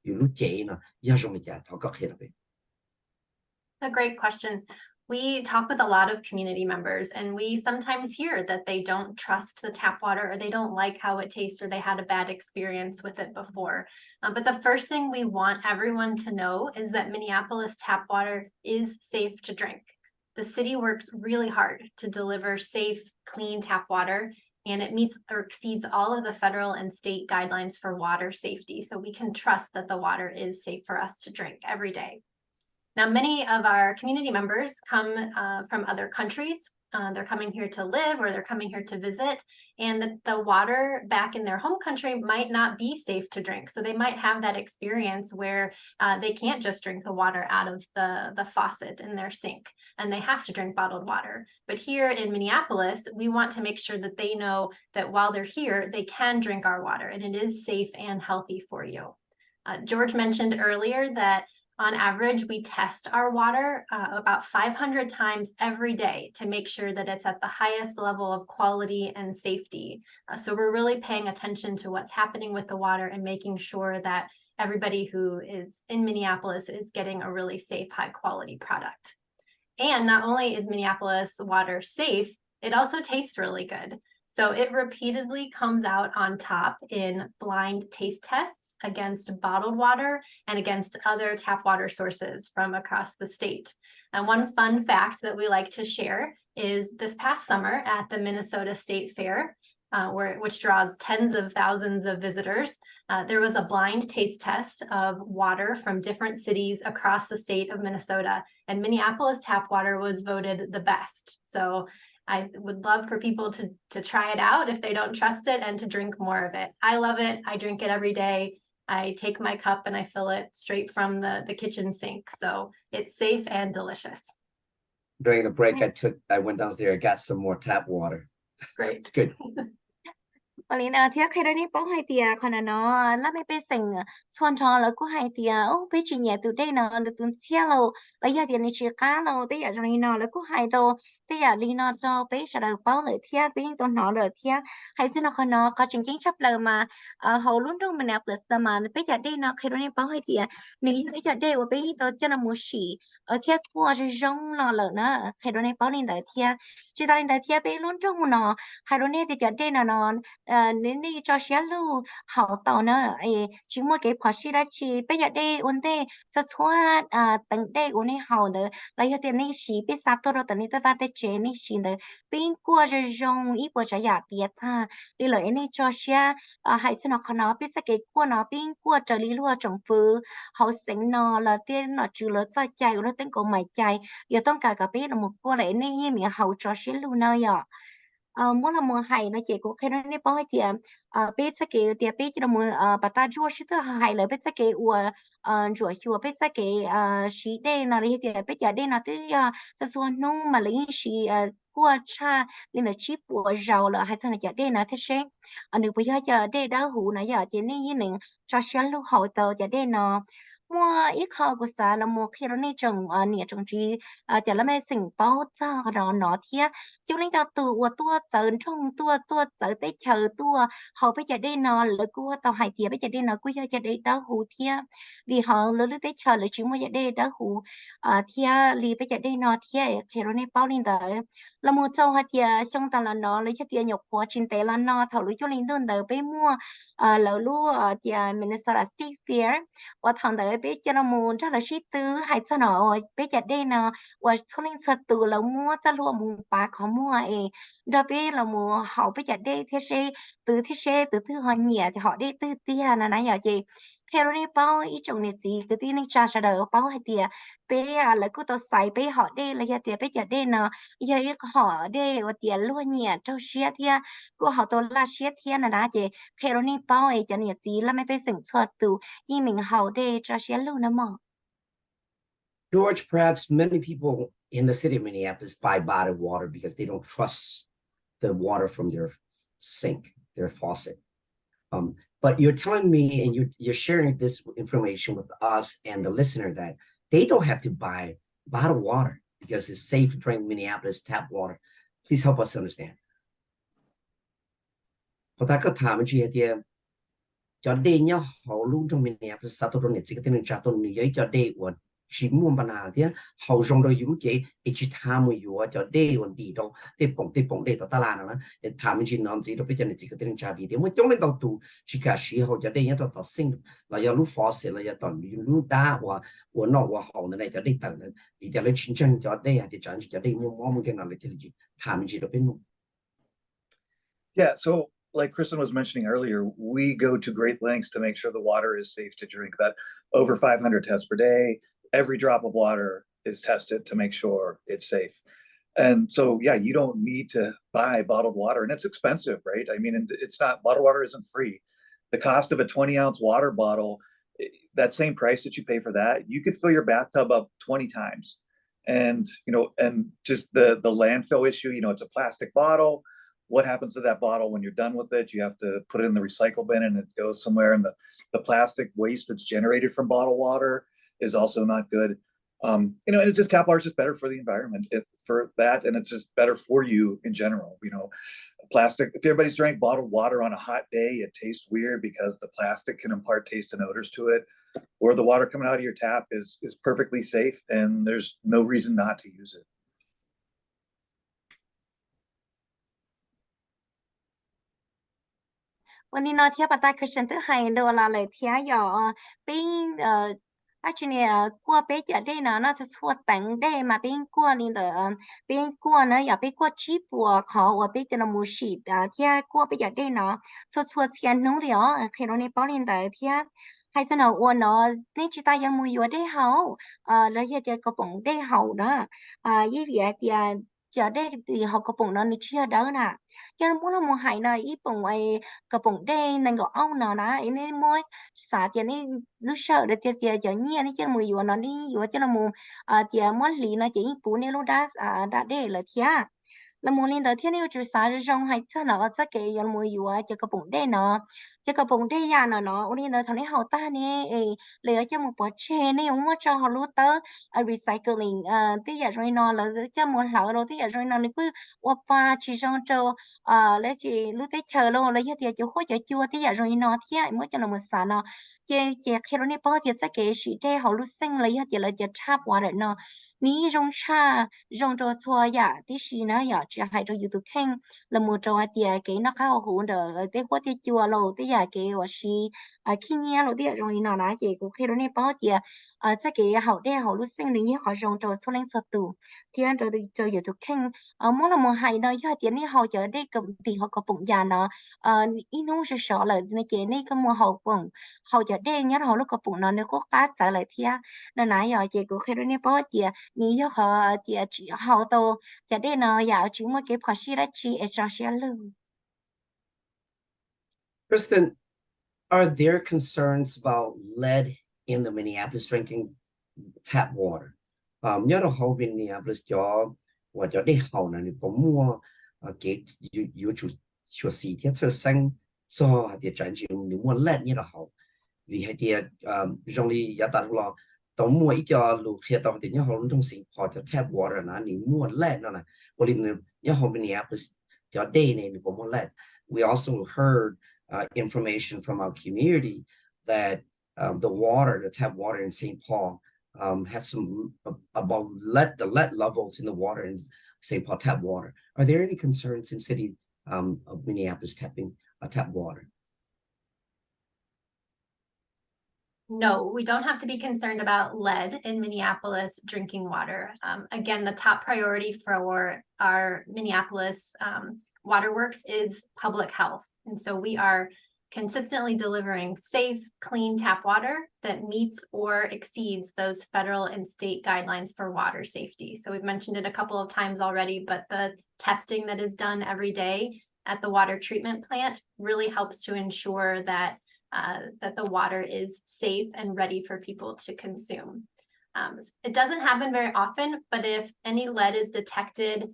有解呢要用一点他搞开了呗 A great question. We talk with a lot of community members, and we sometimes hear that they don't trust the tap water, or they don't like how it tastes, or they had a bad experience with it before. But the first thing we want everyone to know is that Minneapolis tap water is safe to drink. The city works really hard to deliver safe, clean tap water, and it meets or exceeds all of the federal and state guidelines for water safety. So we can trust that the water is safe for us to drink every day. Now, many of our community members come from other countries. They're coming here to live, or they're coming here to visit, and the water back in their home country might not be safe to drink. So they might have that experience where they can't just drink the water out of the faucet in their sink, and they have to drink bottled water. But here in Minneapolis, we want to make sure that they know that while they're here, they can drink our water, and it is safe and healthy for you. George mentioned earlier that On average, we test our water about 500 times every day to make sure that it's at the highest level of quality and safety. So we're really paying attention to what's happening with the water and making sure that everybody who is in Minneapolis is getting a really safe, high quality product. And not only is Minneapolis water safe, it also tastes really good. So it repeatedly comes out on top in blind taste tests against bottled water and against other tap water sources from across the state. And one fun fact that we like to share is this past summer at the Minnesota State Fair, which draws tens of thousands of visitors, there was a blind taste test of water from different cities across the state of Minnesota, and Minneapolis tap water was voted the best. So I would love for people to try it out if they don't trust it and to drink more of it. I love it. I drink it every day. I take my cup and I fill it straight from the kitchen sink. So it's safe and delicious. During the break, I went downstairs, I got some more tap water. Great. It's good. Alina thia khera ni pau hai tia khana no la me pe sing chuan tho la ku hai tia o pe chi nya tu de no de tun sia lo ta ya tia ni chi ka lo te ya jong no la ku hai do te ya li no cho pe sa da pau le thia pe to no le thia hai sin no khana ka ching ching chap le ma ho lun trong Minneapolis ta ma pe ya de no khera ni pau hai tia ni pe ya de wo pe to cha na mu shi thia ku a jong no le na khera ni pau ni da thia chi da ni da thia pe lun trong no hai ro ne te ya de no no nên đi cho xé lu họ tàu nó chỉ mua cái phật sĩ đã chỉ bây giờ đây ổn đây cho xóa tận đây ổn đây họ nữa là giờ tiền này xí biết sao tôi rồi tận này tôi vào đây chế này xí nữa bên qua rồi dùng ít bữa trái giả tiệt ha đi lợi này cho xé hãy xin nó biết cái qua nó bên qua trở lý luôn trồng phứ họ sinh nó là tiền nó trừ là cho chạy nó tính của mày chạy giờต้องการกับbiết là một qua lại này như mình hậu cho xé luôn nơi à muốn là mùa hè nó chỉ có khi nó nếp bói thì biết sẽ kiểu thì biết cho mùa bà ta chua sĩ thứ hai là biết sẽ kiểu rửa chùa biết sẽ kiểu sĩ đen là thì biết giờ đen là tới cho xuân nung mà lấy sĩ qua cha nên là chip của giàu là hay sao là giờ đen là thế sẽ nếu bây giờ đen đã hủ nãy giờ chỉ nên mình cho sáng lúc hồi tờ giờ đen nó mua ít khó của xã là mua khi nó nên trồng nè trồng gì chả là mấy sinh bao cho nó thiệt chúng linh cho từ tua chờ trong tua chờ tới chờ tua họ bây giờ đây nó là cua tàu hải tiệp bây giờ đây nó cua giờ đây đó hủ thiệt vì họ lớn tới chờ là chúng bây giờ đây đó hủ thiệt vì bây giờ đây nó thiệt khi nó nên bao linh tới là mua châu hay thiệt xong ta là nó lấy cho thiệt nhục quá trên tế là nó thầu lấy cho linh đơn tới bây mua là lúa thiệt Minnesota State Fair và thằng tới bây giờ nó mua rất là shit tứ hay sao nó bây giờ đây nó và cho linh sợ từ là mua ta luôn mua bà có mua đặc biệt là mua họ bây giờ đây thế sẽ từ thứ họ nhẹ thì họ đi từ tia là nãy giờ chị theo đi bao ý trong này gì cái tin cha sa đời bao hay tia bây là cứ tôi xài bây họ đây là giờ tia bây giờ đây nó giờ họ đây và tia luôn nhẹ trong xe tia cứ họ tôi là xe tia là nãy chị theo đi bao ấy cho này gì là mấy phải sừng sờ từ như mình họ đây cho xe luôn mà George, perhaps many people in the city of Minneapolis buy bottled water because they don't trust the water from their sink, their faucet. But you're telling me, and you're sharing this information with us and the listener that they don't have to buy bottled water because it's safe to drink Minneapolis tap water. Please help us understand. Cho đây nhá họ luôn trong Minneapolis sao tôi nói chỉ cái tên cha tôi nói cho đây của chỉ muốn bàn nào thế họ dùng rồi dùng cái chỉ tham mới dùng cho đây vấn đề đó để bổng để ta làm nó để tham mình chỉ nói gì đó bây giờ này chỉ cái tên cha vì thế mà trong này đầu tu chỉ cả sĩ họ cho đây nhá tao sinh là giờ lúc phá sẽ là giờ tao lúc đá và nó và họ này cho đây tận vì giờ lấy chính chân cho đây thì chẳng cho đây mua cái nào để chỉ tham mình chỉ đó bênนู้น Yeah, so like Kristen was mentioning earlier, we go to great lengths to make sure the water is safe to drink. That over 500 tests per day, every drop of water is tested to make sure it's safe. And so, yeah, you don't need to buy bottled water, and it's expensive, right? I mean, it's not, bottled water isn't free. The cost of a 20-ounce water bottle, that same price that you pay for that, you could fill your bathtub up 20 times. And, and just the landfill issue, it's a plastic bottle. What happens to that bottle when you're done with it? You have to put it in the recycle bin and it goes somewhere. And the plastic waste that's generated from bottled water is also not good. And it's just tap water is just better for the environment for that, and it's just better for you in general. Plastic. If everybody's drank bottled water on a hot day, it tastes weird because the plastic can impart taste and odors to it. Or the water coming out of your tap is perfectly safe, and there's no reason not to use it. วันนี้เนาะเที่ยปาตาคริสเตียนตึกไฮโดลาเลยเที่ยหยอปิ้งอาชิเนียกัวเป๊จะได้เนาะน่าจะทั่วแต่งได้มาปิ้งกัวนี่เด้อปิ้งกัวเนาะอย่าไปกัวชีปัวเขาว่าไปจะนมูชีดเที่ยกัวไปอยากได้เนาะทั่วเทียนน้องเดียวเคโรนี่ป้อลินเด้อเที่ยให้สนออ้วนเนาะนี่จิตายังมูอยู่ได้เฮาแล้วอยากจะกระป๋องได้เฮาเนาะยี่เวียเตียจะได้ตีเฮากระป๋องเนาะนี่เชื่อเด้อน่ะ ยังมูลมูหายเนาะอีปุ่งไอ้กระป๋องแดงนั่นก็เอาเนาะนะไอ้นี่มวยสาเตียนี่รู้เชื่อเดี๋ยวเตียจะเนี่ยนี่จะมืออยู่เนาะนี่อยู่จะละมูเตียมวยหลีเนาะจะอีปูนี่รู้ได้ได้เด้เลยเทียละมูลินเดี๋ยวเที่ยนี่จะสาจะจงให้เธอเนาะจะเกยยังมืออยู่จะกระป๋องแดงเนาะจะกระป๋องแดงยาเนาะวันนี้เนาะทางนี้เฮาตานี่เลยจะมูปอเชนี่ยังมูจะเฮารู้เตอrecycling ที่อยากจะเนาะแล้วจะมูหลังเราที่อยากจะเนาะนี่คือว่าป้าชีจงโจ lấy chị lúc tới chờ luôn lấy giờ chú hỗ trợ chua tí giờ rồi nó thì mới cho nó một sản nó chị khi đó nè bao giờ sẽ kể sự thế họ lúc sinh lấy giờ là giờ chắp qua rồi nó ní rong cha rong cho chua ya tí gì nó ya chỉ hay cho YouTube kênh là một trò thì cái nó khá hữu được tới hỗ trợ chua luôn tới giờ cái và si khi nghe rồi tí rồi nó nói chị cũng khi đó nè bao giờ sẽ kể họ đây họ lúc sinh lấy họ rong cho chua lên sọt tù thì anh cho YouTube kênh mỗi là một hay đó giờ tiền này họ chờ đây cầm thì họ có bụng già nó ít nó sẽ sợ là nó chế này cái mua hậu bụng họ chờ đây nhớ họ lúc có bụng nó nếu có cá trả lại thì nó nãy giờ chị cũng khi đó này bao thì nghĩ cho họ thì chỉ họ to chờ đây nó giờ chỉ một cái khoản gì đó chỉ extra share luôn. Kristen, are there concerns about lead in the Minneapolis drinking tap water? Nhớ đâu hậu Minneapolis cho và cho đi hậu này thì có mua cái yếu chủ sĩ thiết sơ xanh cho thì chẳng chịu nếu mua lead như là hậu vì hay thì trong đi giá tạt lo tổng mua ít cho lục xe tàu thì nhớ hậu trong sinh hoạt cho tap water là nếu mua lead nó là bởi vì nhớ hậu Minneapolis cho đây này có mua lead. We also heard information from our community that the water, the tap water in St. Paul have some above the lead levels in the water in St. Paul tap water. Are there any concerns in city of Minneapolis tapping tap water? No, we don't have to be concerned about lead in Minneapolis drinking water. Again, the top priority for our Minneapolis waterworks is public health. And so we are consistently delivering safe, clean tap water that meets or exceeds those federal and state guidelines for water safety. So we've mentioned it a couple of times already, but the testing that is done every day at the water treatment plant really helps to ensure that the water is safe and ready for people to consume. It doesn't happen very often, but if any lead is detected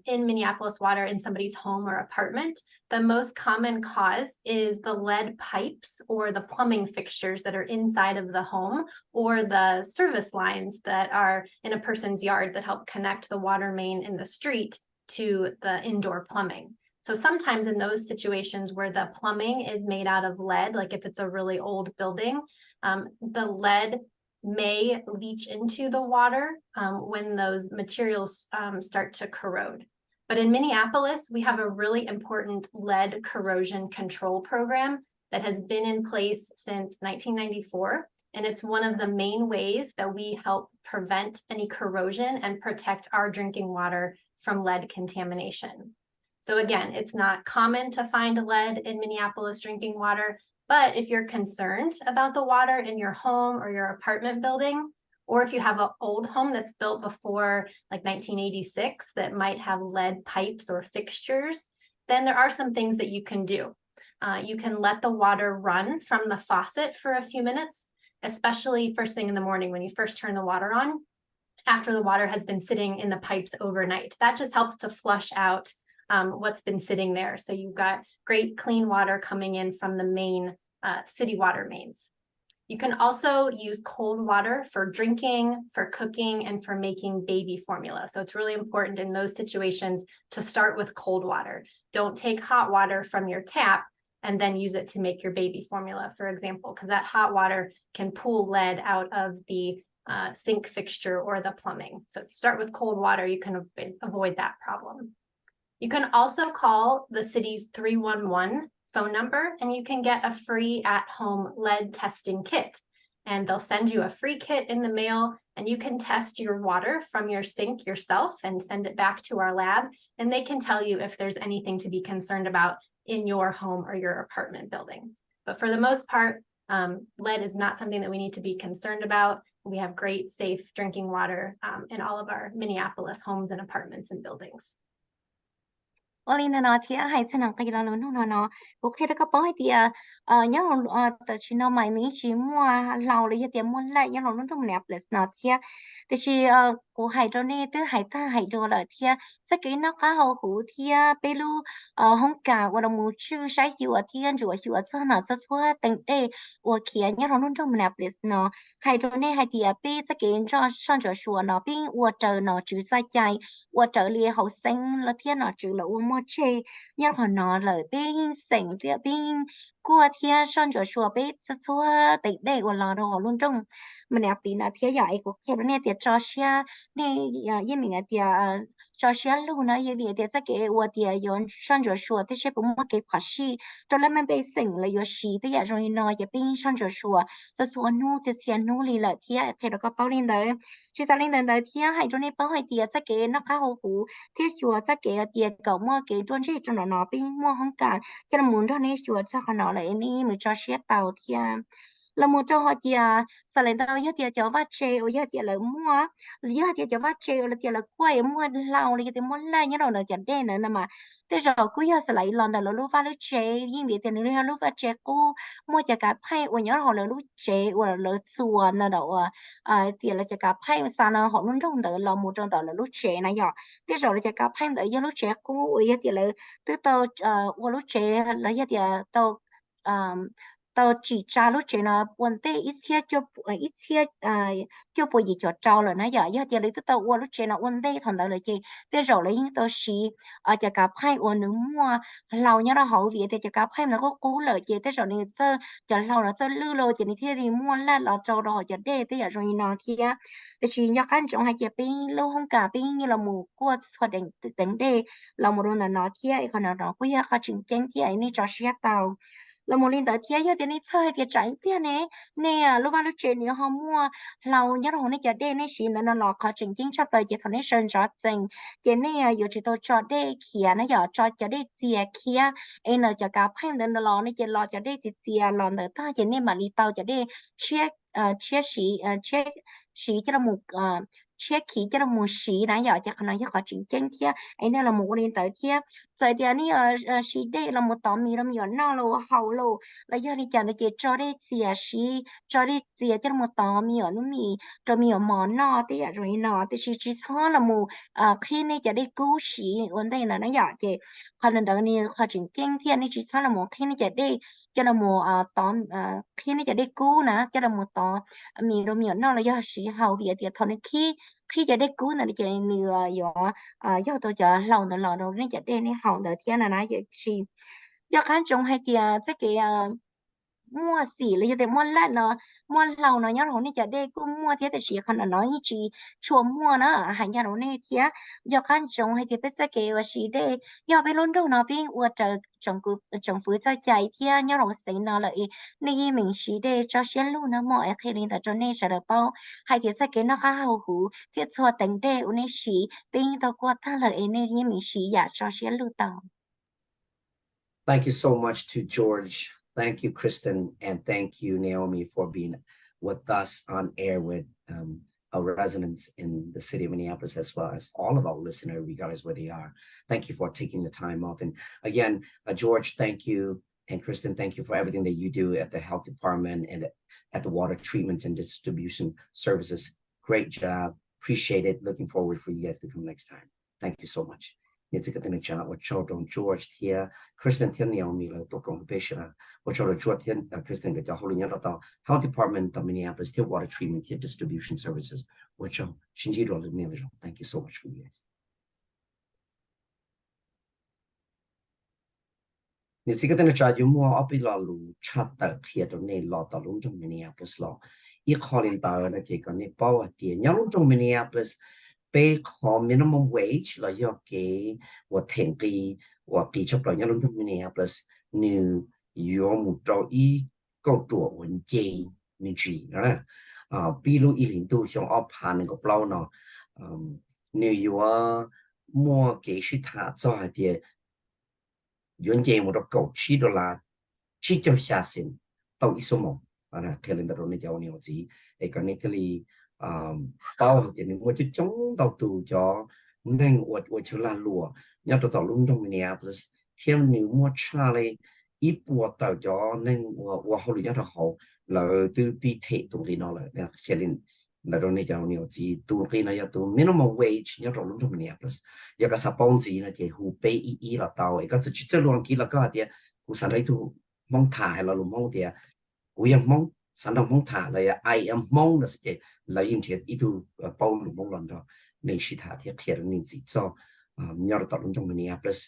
in Minneapolis water in somebody's home or apartment, the most common cause is the lead pipes or the plumbing fixtures that are inside of the home or the service lines that are in a person's yard that help connect the water main in the street to the indoor plumbing. So sometimes in those situations where the plumbing is made out of lead, like if it's a really old building, the lead may leach into the water when those materials start to corrode. But in Minneapolis, we have a really important lead corrosion control program that has been in place since 1994. And it's one of the main ways that we help prevent any corrosion and protect our drinking water from lead contamination. So again, it's not common to find lead in Minneapolis drinking water, but if you're concerned about the water in your home or your apartment building, or if you have an old home that's built before like 1986 that might have lead pipes or fixtures, then there are some things that you can do. You can let the water run from the faucet for a few minutes, especially first thing in the morning when you first turn the water on, after the water has been sitting in the pipes overnight. That just helps to flush out what's been sitting there. So you've got great clean water coming in from the main city water mains. You can also use cold water for drinking, for cooking, and for making baby formula. So it's really important in those situations to start with cold water. Don't take hot water from your tap and then use it to make your baby formula, for example, because that hot water can pull lead out of the sink fixture or the plumbing. So if you start with cold water, you can avoid that problem. You can also call the city's 311 phone number, and you can get a free at-home lead testing kit. And they'll send you a free kit in the mail, and you can test your water from your sink yourself and send it back to our lab. And they can tell you if there's anything to be concerned about in your home or your apartment building. But for the most part, lead is not something that we need to be concerned about. We have great, safe drinking water in all of our Minneapolis homes and apartments and buildings. Olina nó thì hay thế nào cái đó nó ok đó các bạn thì nhớ là chỉ nó mày mình chỉ mua lâu lấy tiền mua lại nhớ là nó trong nẹp là nó thì chỉ của hay đó nè từ hay ta hay đó là thì cái nó cá hậu hủ thì belu không cả và đồng một chữ sai hiệu thì anh chủ hiệu cho nó cho chúa từng đây và kia nhớ là nó trong nẹp là nó hay đó nè hay thì bây cái cho sang cho sửa nó bên và chờ nó chữ sai chạy và chờ liền hậu sinh là thiên nó chữ là mua chơi nhớ là nó là bên sinh thì bên qua thiên sang cho sửa bên cho chúa từng đây và là đồ luôn trong mình đẹp tí là thiên giải của kia đó nè thì cho xe nè yên mình thì cho xe luôn nó yên thì cái và thì yon sang cho sửa thì sẽ cũng một cái khoản gì cho nên mình bị sinh là yon gì thì rồi nóจะbên sang cho sửa cho sửa nu thì tiền nu lì là thiên thì nó có bao nhiêu đấy chỉ ta lên đấy thiên hay cho nên bao nhiêu thì cái nó khá hậu hủ thì sửa cái thì cậu mua cái专辑cho nó bên mua không cả cho nên muốn cho nên sửa cho nó lạiนี่mình cho xe tàu thiên là một trong họ thì sau này tao nhớ thì cho vắt treo nhớ thì là mua nhớ thì cho vắt treo là thì là quay mua lâu là thì mua lại nhớ rồi là chẳng đen nữa mà thế rồi cứ nhớ sau này lần đầu là lúc vắt lúc treo nhưng vì tiền nữa lúc vắt treo cô mua cho cả phay ở nhớ họ là lúc treo hoặc là xuồng là đâu thì là cho cả phay sao nó họ luôn trong đó là một trong đó là lúc treo này giờ thế rồi là cho cả phay đó nhớ lúc treo cô nhớ thì là từ tao lúc treo là nhớ thì tao tao chỉ trả lúc chuyện nó vấn đề ít chia cho bồi gì cho trâu là nó giờ giờ thì lấy tao qua lúc chuyện nó vấn đề thằng đó là gì thế rồi lấy tao xí cho cả hai ở nước mua lâu nhớ nó hậu việt thì cho cả hai nó có cố lợi gì thế rồi này cho lâu nó lư lô thì này thì mua là trâu đó cho đê thế rồi nó thì thì chỉ nhắc anh trong hai chị bên lâu không cả bên như là mù qua thoát đánh đê là một đôi là nó thì còn nó cũng như khai trình tranh thì ấy này cho xe tàu là một linh tới thiên giờ thì này chơi thì trái tiền này nè lúc vào lúc chuyện này họ mua lâu nhớ rồi này giờ đây này xin nó nó có chính chính sắp tới thì thằng này sơn rõ tình cái này giờ chỉ tôi cho đây kia nó giờ cho đây chia kia em nó cho cả phải nó lo này chỉ lo cho đây chỉ chia lo nữa ta chỉ nên mà đi tàu cho đây chia chia xí cho nó một chia khí cho nó một xí nãy giờ cho nó có chính chính kia anh này là một linh tới kia rồi thì anh ấy xí đây là một tấm mì làm nhọn nó là hậu lô là giờ thì chẳng được cho đây chia xí cho đây chia cho một tấm mì ở nó mì cho mì ở món nó thì rồi nó thì chỉ cho là một khi nàyจะได้กู้xí vấn đề là nó giờ thì còn lần này họ chính chính thì anh ấy chỉ cho là một khi nàyจะได้cho là một tấm khi nàyจะได้กู้นะcho là một tấm mì làm nhọn nó là giờ xí hậu việt thì thằng này khiจะได้กู้làจะเหนื่อยdo tôi chờ lâu nữa lâu đâu nênจะได้ในhậu nữa thiên là nói vậy chi do khán trong hay thì cái mua xỉ làจะmua lại nó mua lâu nó nhớ rồi nênจะได้กู้mua thì chỉ khán là nói như chi chùa mua nó hay nhà nó này thì do khán trong hay thì biết cáiว่าchỉได้doไปลุ้นดูnó bênว่าจะ政府在在天nhớ rồi sinh nó lại nên mình chỉ để cho xe luôn nó mọi khi nên là cho nên sẽ được bao hay thì cái nó khá hậu hủ thì cho tình đề nên chỉ bên tao qua ta lại nên mình chỉ giả cho xe luôn tao. Thank you so much to George. Thank you, Kristen, and thank you, Naomi, for being with us on air with our residents in the city of Minneapolis, as well as all of our listeners, regardless where they are. Thank you for taking the time off. And again, George, thank you. And Kristen, thank you for everything that you do at the health department and at the water treatment and distribution services. Great job. Appreciate it. Looking forward for you guys to come next time. Thank you so much. 你这个等于讲我找中 George 天 Kristen 天鸟米了多讲别是啦，我找了 George 天Kristen 个叫后来你到 Health Department 到 Minneapolis 天 Water Treatment 天 Distribution Services， 我找星期六的内容 ，Thank you so much for you guys。你这个等于讲有么阿比拉路差的偏到内老到龙中 Minneapolis 咯，一考虑到那这个你包啊点，你龙中 Minneapolis。被考 minimum wage 了要给我停给我给出来，要弄到 Minneapolis， 你要么找一个做文件你去，比如102像我爬那个包呢，你要么给是他做的文件我都够$7，去就下线到一什么，可能到那叫牛子，个那里。包thì我就中到度咗，nên我就烂路，要到龙中Minneapolis，天你摸差嘞，一波到咗，nên我後來一度好，來都比鐵東西攞嚟，現在嚟到呢就牛子，東西呢要到 minimum wage，要到龍中Minneapolis，有個十磅子呢就湖北一啦到，個就即亂幾啦個啲，古實喺度蒙太啦，路蒙啲，古人蒙。sản phẩm mong thả là I am mong là sẽ là in thiệt ít tu bao lũ mong lần đó nên chỉ thả thiệt thiệt nên chỉ cho nhau được tạo trong Minneapolis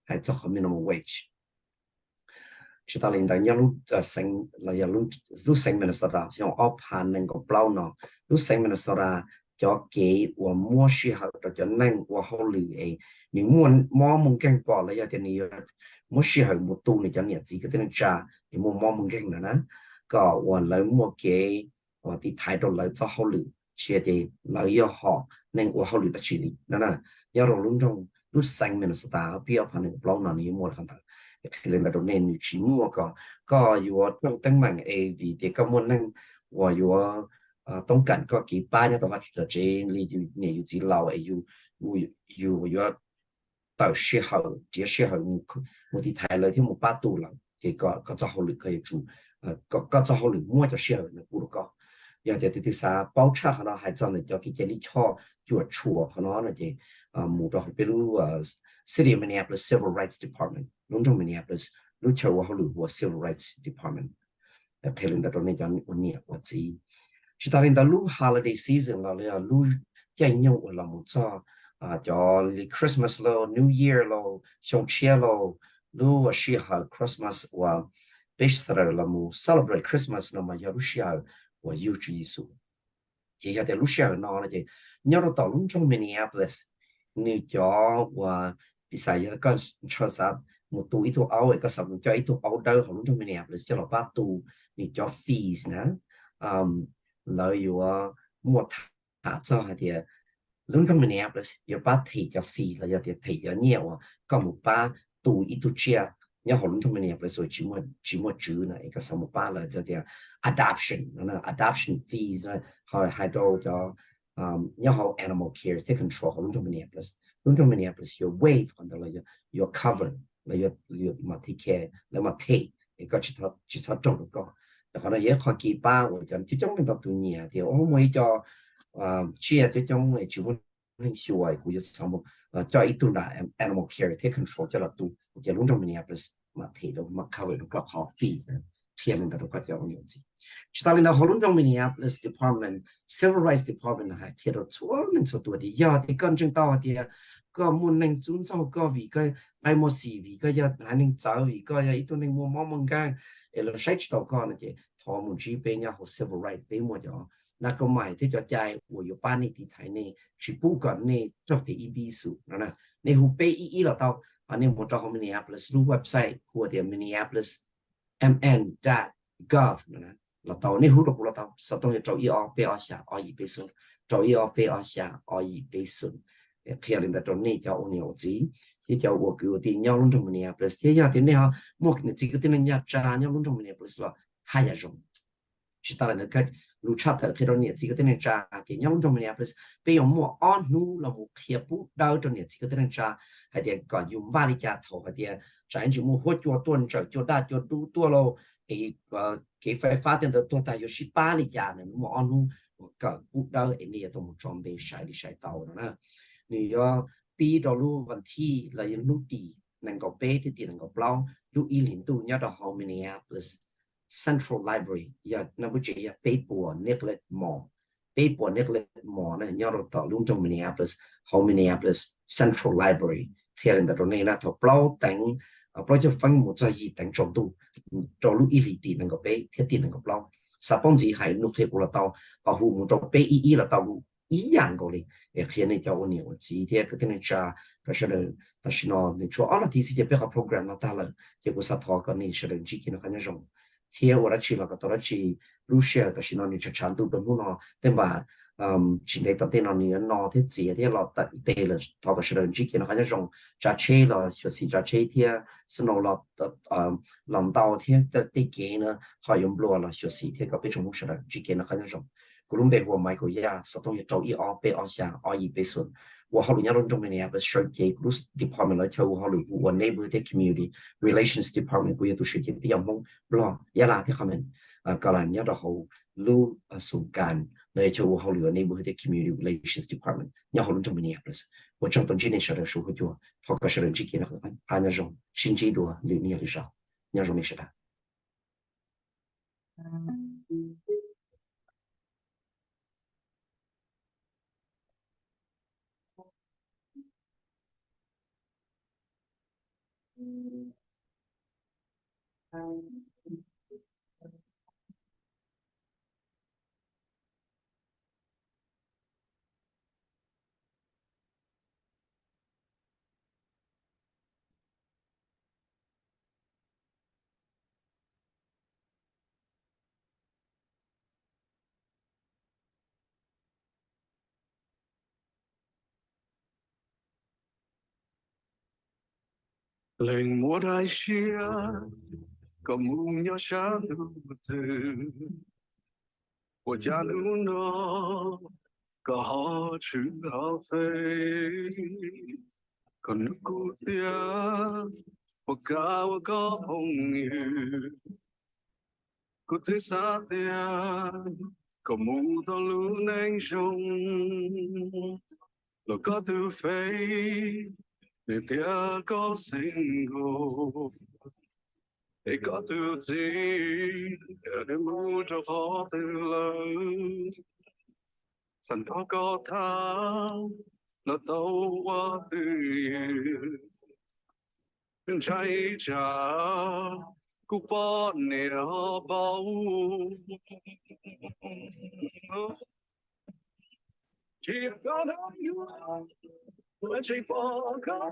hay cho minimum wage chỉ ta lên đó nhau lúc sinh là lúc sinh Minnesota trong ốp hàng nên có bao nó lúc sinh Minnesota cho cái và mua sĩ hậu cho nên và hậu lì ấy những mua kinh bỏ là tiền nhiều mua sĩ hậu một tu này cho nên chỉ cái tiền trả thì mua kinh nữa nèก็วันเลยมัวเก๋ว่าที่ไทยตรงเลยจะเขาหรือเชื่อดีเลยย่อหอในว่าเขาหรือปัจจุบันนั่นน่ะย่อเราลุ้นจงลุ้นแสงมันสตาร์เปียพันหนึ่งปล้องนอนนี้มัวกันต่างคือเรื่องตรงนี้มีชิมัวก็อยู่ว่าต้องตั้งมันvìเด็กก็มัวนั่งว่าอยู่ว่าต้องการก็กี่ป้าเนี่ยต้องว่าจะเจนลีอยู่เนี่ยอยู่ที่เราอยู่ว่าต่อเชื่อเขาเจ้าเชื่อเขามัวที่ไทยเลยที่มัวป้าตูเราเด็กก็จะเขาหรือเคยจูก็จะเขาหรือมั่วจะเชื่อในกูก็อยากจะติดสาเป้าชาเขาเราหายใจเนี่ยจะกิจลิชอจวดชัวเขาเนาะเนี่ยหมู่เราไปรู้ City of Minneapolis Civil Rights Department รุ่งจง Minneapolis รู้เชื่อว่าเขาหรือว่า Civil Rights Department แต่เพลินแต่ตอนนี้จะวันนี้ว่าจีชุดตอนนี้รู้ Holiday Season เราเลยรู้ใจเงี้ยว่าเราหมดจะChristmas เรา New Year เราชงเชียร์เรารู้ว่าเชียร์ Christmas ว่าBishara la mu celebrate Christmas na ma ya Russia wa yu chu Yesu. Ye ya de Russia na la je nyaro ta lung trong Minneapolis ni jo wa bisa ya kan cha sa mu tu itu au ka sa mu cho itu au da lung trong Minneapolis cho la ba tu ni jo fees na la yu mo ta cho ha de lung trong Minneapolis yo ba thi cho fee la ya de thi ya nhiều ka mu ba tu itu chia nhớ hồi trong Minneapolis rồi chỉ mua chữ này cái số một ba là cho tiền adoption fees rồi hai đô cho nhớ hồi animal care take control hồi trong Minneapolis your waive còn là your cover là your mà take care là mà take cái chỉ thọ trong được có còn là dễ khó kỳ ba rồi cho chỉ trong cái tụi nhà thì ông mới cho chia cho trong này chỉ muốn nên sửa của your số một cho ít tụi là animal care take control cho là tụiจะรู้ตรง Minneapolis มาเทเรามา cover แล้วก็ call fees เพียงแต่เราก็จะเอาเงินสิชุดตอนนี้เรารู้ตรง Minneapolis Department Civil Rights Department นะฮะที่เราช่วยมันสุดตัวที่ยอดที่กันจึงต่อที่ก็มุ่งหนึ่งจุนเจ้าก็วิก็ไปหมดสี่วิก็ยอดหาหนึ่งเจ้าวิก็ยอดอีตัวหนึ่งมัวมองมึงกันเราใช้ชุดต่อก็นะเจ้ทอมุนจีเป็นยาหัว Civil Rights เป็นหมดจ้ะนักก็หมายที่จะใจว่าอยู่ป้านในที่ไทยในชิบูก่อนในจบที่อีบีสุนะในหูเปอีเราต่ออันนี้ผมจะของ Minneapolis รู้เว็บไซต์หัวเดียว minneapolismn.gov นะเราต่อในหูเราต่อสต้องจะจ่ายออกไปออกชาออกอีไปส่วนจ่ายออกไปออกชาออกอีไปส่วนเพียงแต่ตรงนี้จะเอาเงินจีที่จะว่าคือที่ย้อนลงตรง Minneapolis ที่ยาที่นี่ฮะมั่วกินจีก็ที่นี่ยาจ้าย้อนลงตรง Minneapolis ละหายาจงชิตาเลยนะครับรู้ชัดเถอะที่เราเนี่ยจีก็ที่นี่จ้าที่ย้อนลงตรง Minneapolis ไปยอมมั่วอ้อนนู้เรามั่วเขียบปุ๊บดาวตรงเนี่ยจีก็ที่นี่จ้าให้เดี๋ยวก่อนยุ่งบ้านที่จะถอให้เดี๋ยวใจจะมั่วหัวจัวต้นจะได้จะดูตัวเราไอ้เกี่ยวไฟฟ้าเต็มตัวแต่อยู่ที่บ้านที่จะเนี่ยมั่วอ้อนนู้ก็ปุ๊บดาวไอ้เนี่ยต้องมั่วจอมเป็นใช้ที่ใช้เตานะนี่ก็ ปีดอลูวันที่เรายังลูกตีนั่งกับเป้ที่ตีนั่งกับเปล่าลูกอีหลินตู้เนี่ยดอกฮอลมิเนียพลิส Central Library อย่านับว่าจะอย่าเป้ปัวเนกเลตมอเป้ปัวเนกเลตมอเนี่ยเนี่ยเราต่อลุงจง Minneapolis ฮอลมิเนียพลิส Central Library เที่ยงแต่ตรงนี้นะถ้าเปล่าแต่งเปล่าจะฟังหมดใจแต่งจงตู้จอลูกอีหลิตีนั่งกับเป้ที่ตีนั่งกับเปล่าสปอนจีให้ลูกเทกุละเตาพอหูมุจงเป้อีละเตา一样个嘞，也可以那叫我牛，今天个天家，可是呢，但是呢，你说阿拉提示就别个 program 了打了，结果啥套个你是人之间的很那种，天我来去了个到了去路线，但是呢，你吃长度本不呢，对吧？今天到电脑里拿的节的了，对了，套个是人之间的很那种，揸車了，就是揸車天，是弄了的浪道天的地界呢，还用不了，就是天个被中是人之间的很那种。哥伦比亚买个呀，实东西周一二百二下二一百顺。我好多年中面呢，不是设计 group department 来跳，我好多我 neighborhood community relations department 我也都设计比较忙，不啦，也啦，他们个人也都好路苏干，来跳我好多 neighborhood community relations department，也好多中面呢，不是，我正当今年时的时候就，他个是人之间的很，还那种新制度啊，你也少，你要说没事的。Lên mùa đại xia, có mù nhỏ sáng từ, của cha nữ nó, có họ chữ họ phê, còn nước cũ tia, của cả có hồng yêu, của thế xa tia, có mù to lũ nanh sông, lo có từ phê, để tia có sinh ngô. Để có từ gì để mua cho khó từ lớn sẵn có thang nó tàu qua từ bên trái trả cúc bó nèo bao chỉ có đó you chỉ bỏ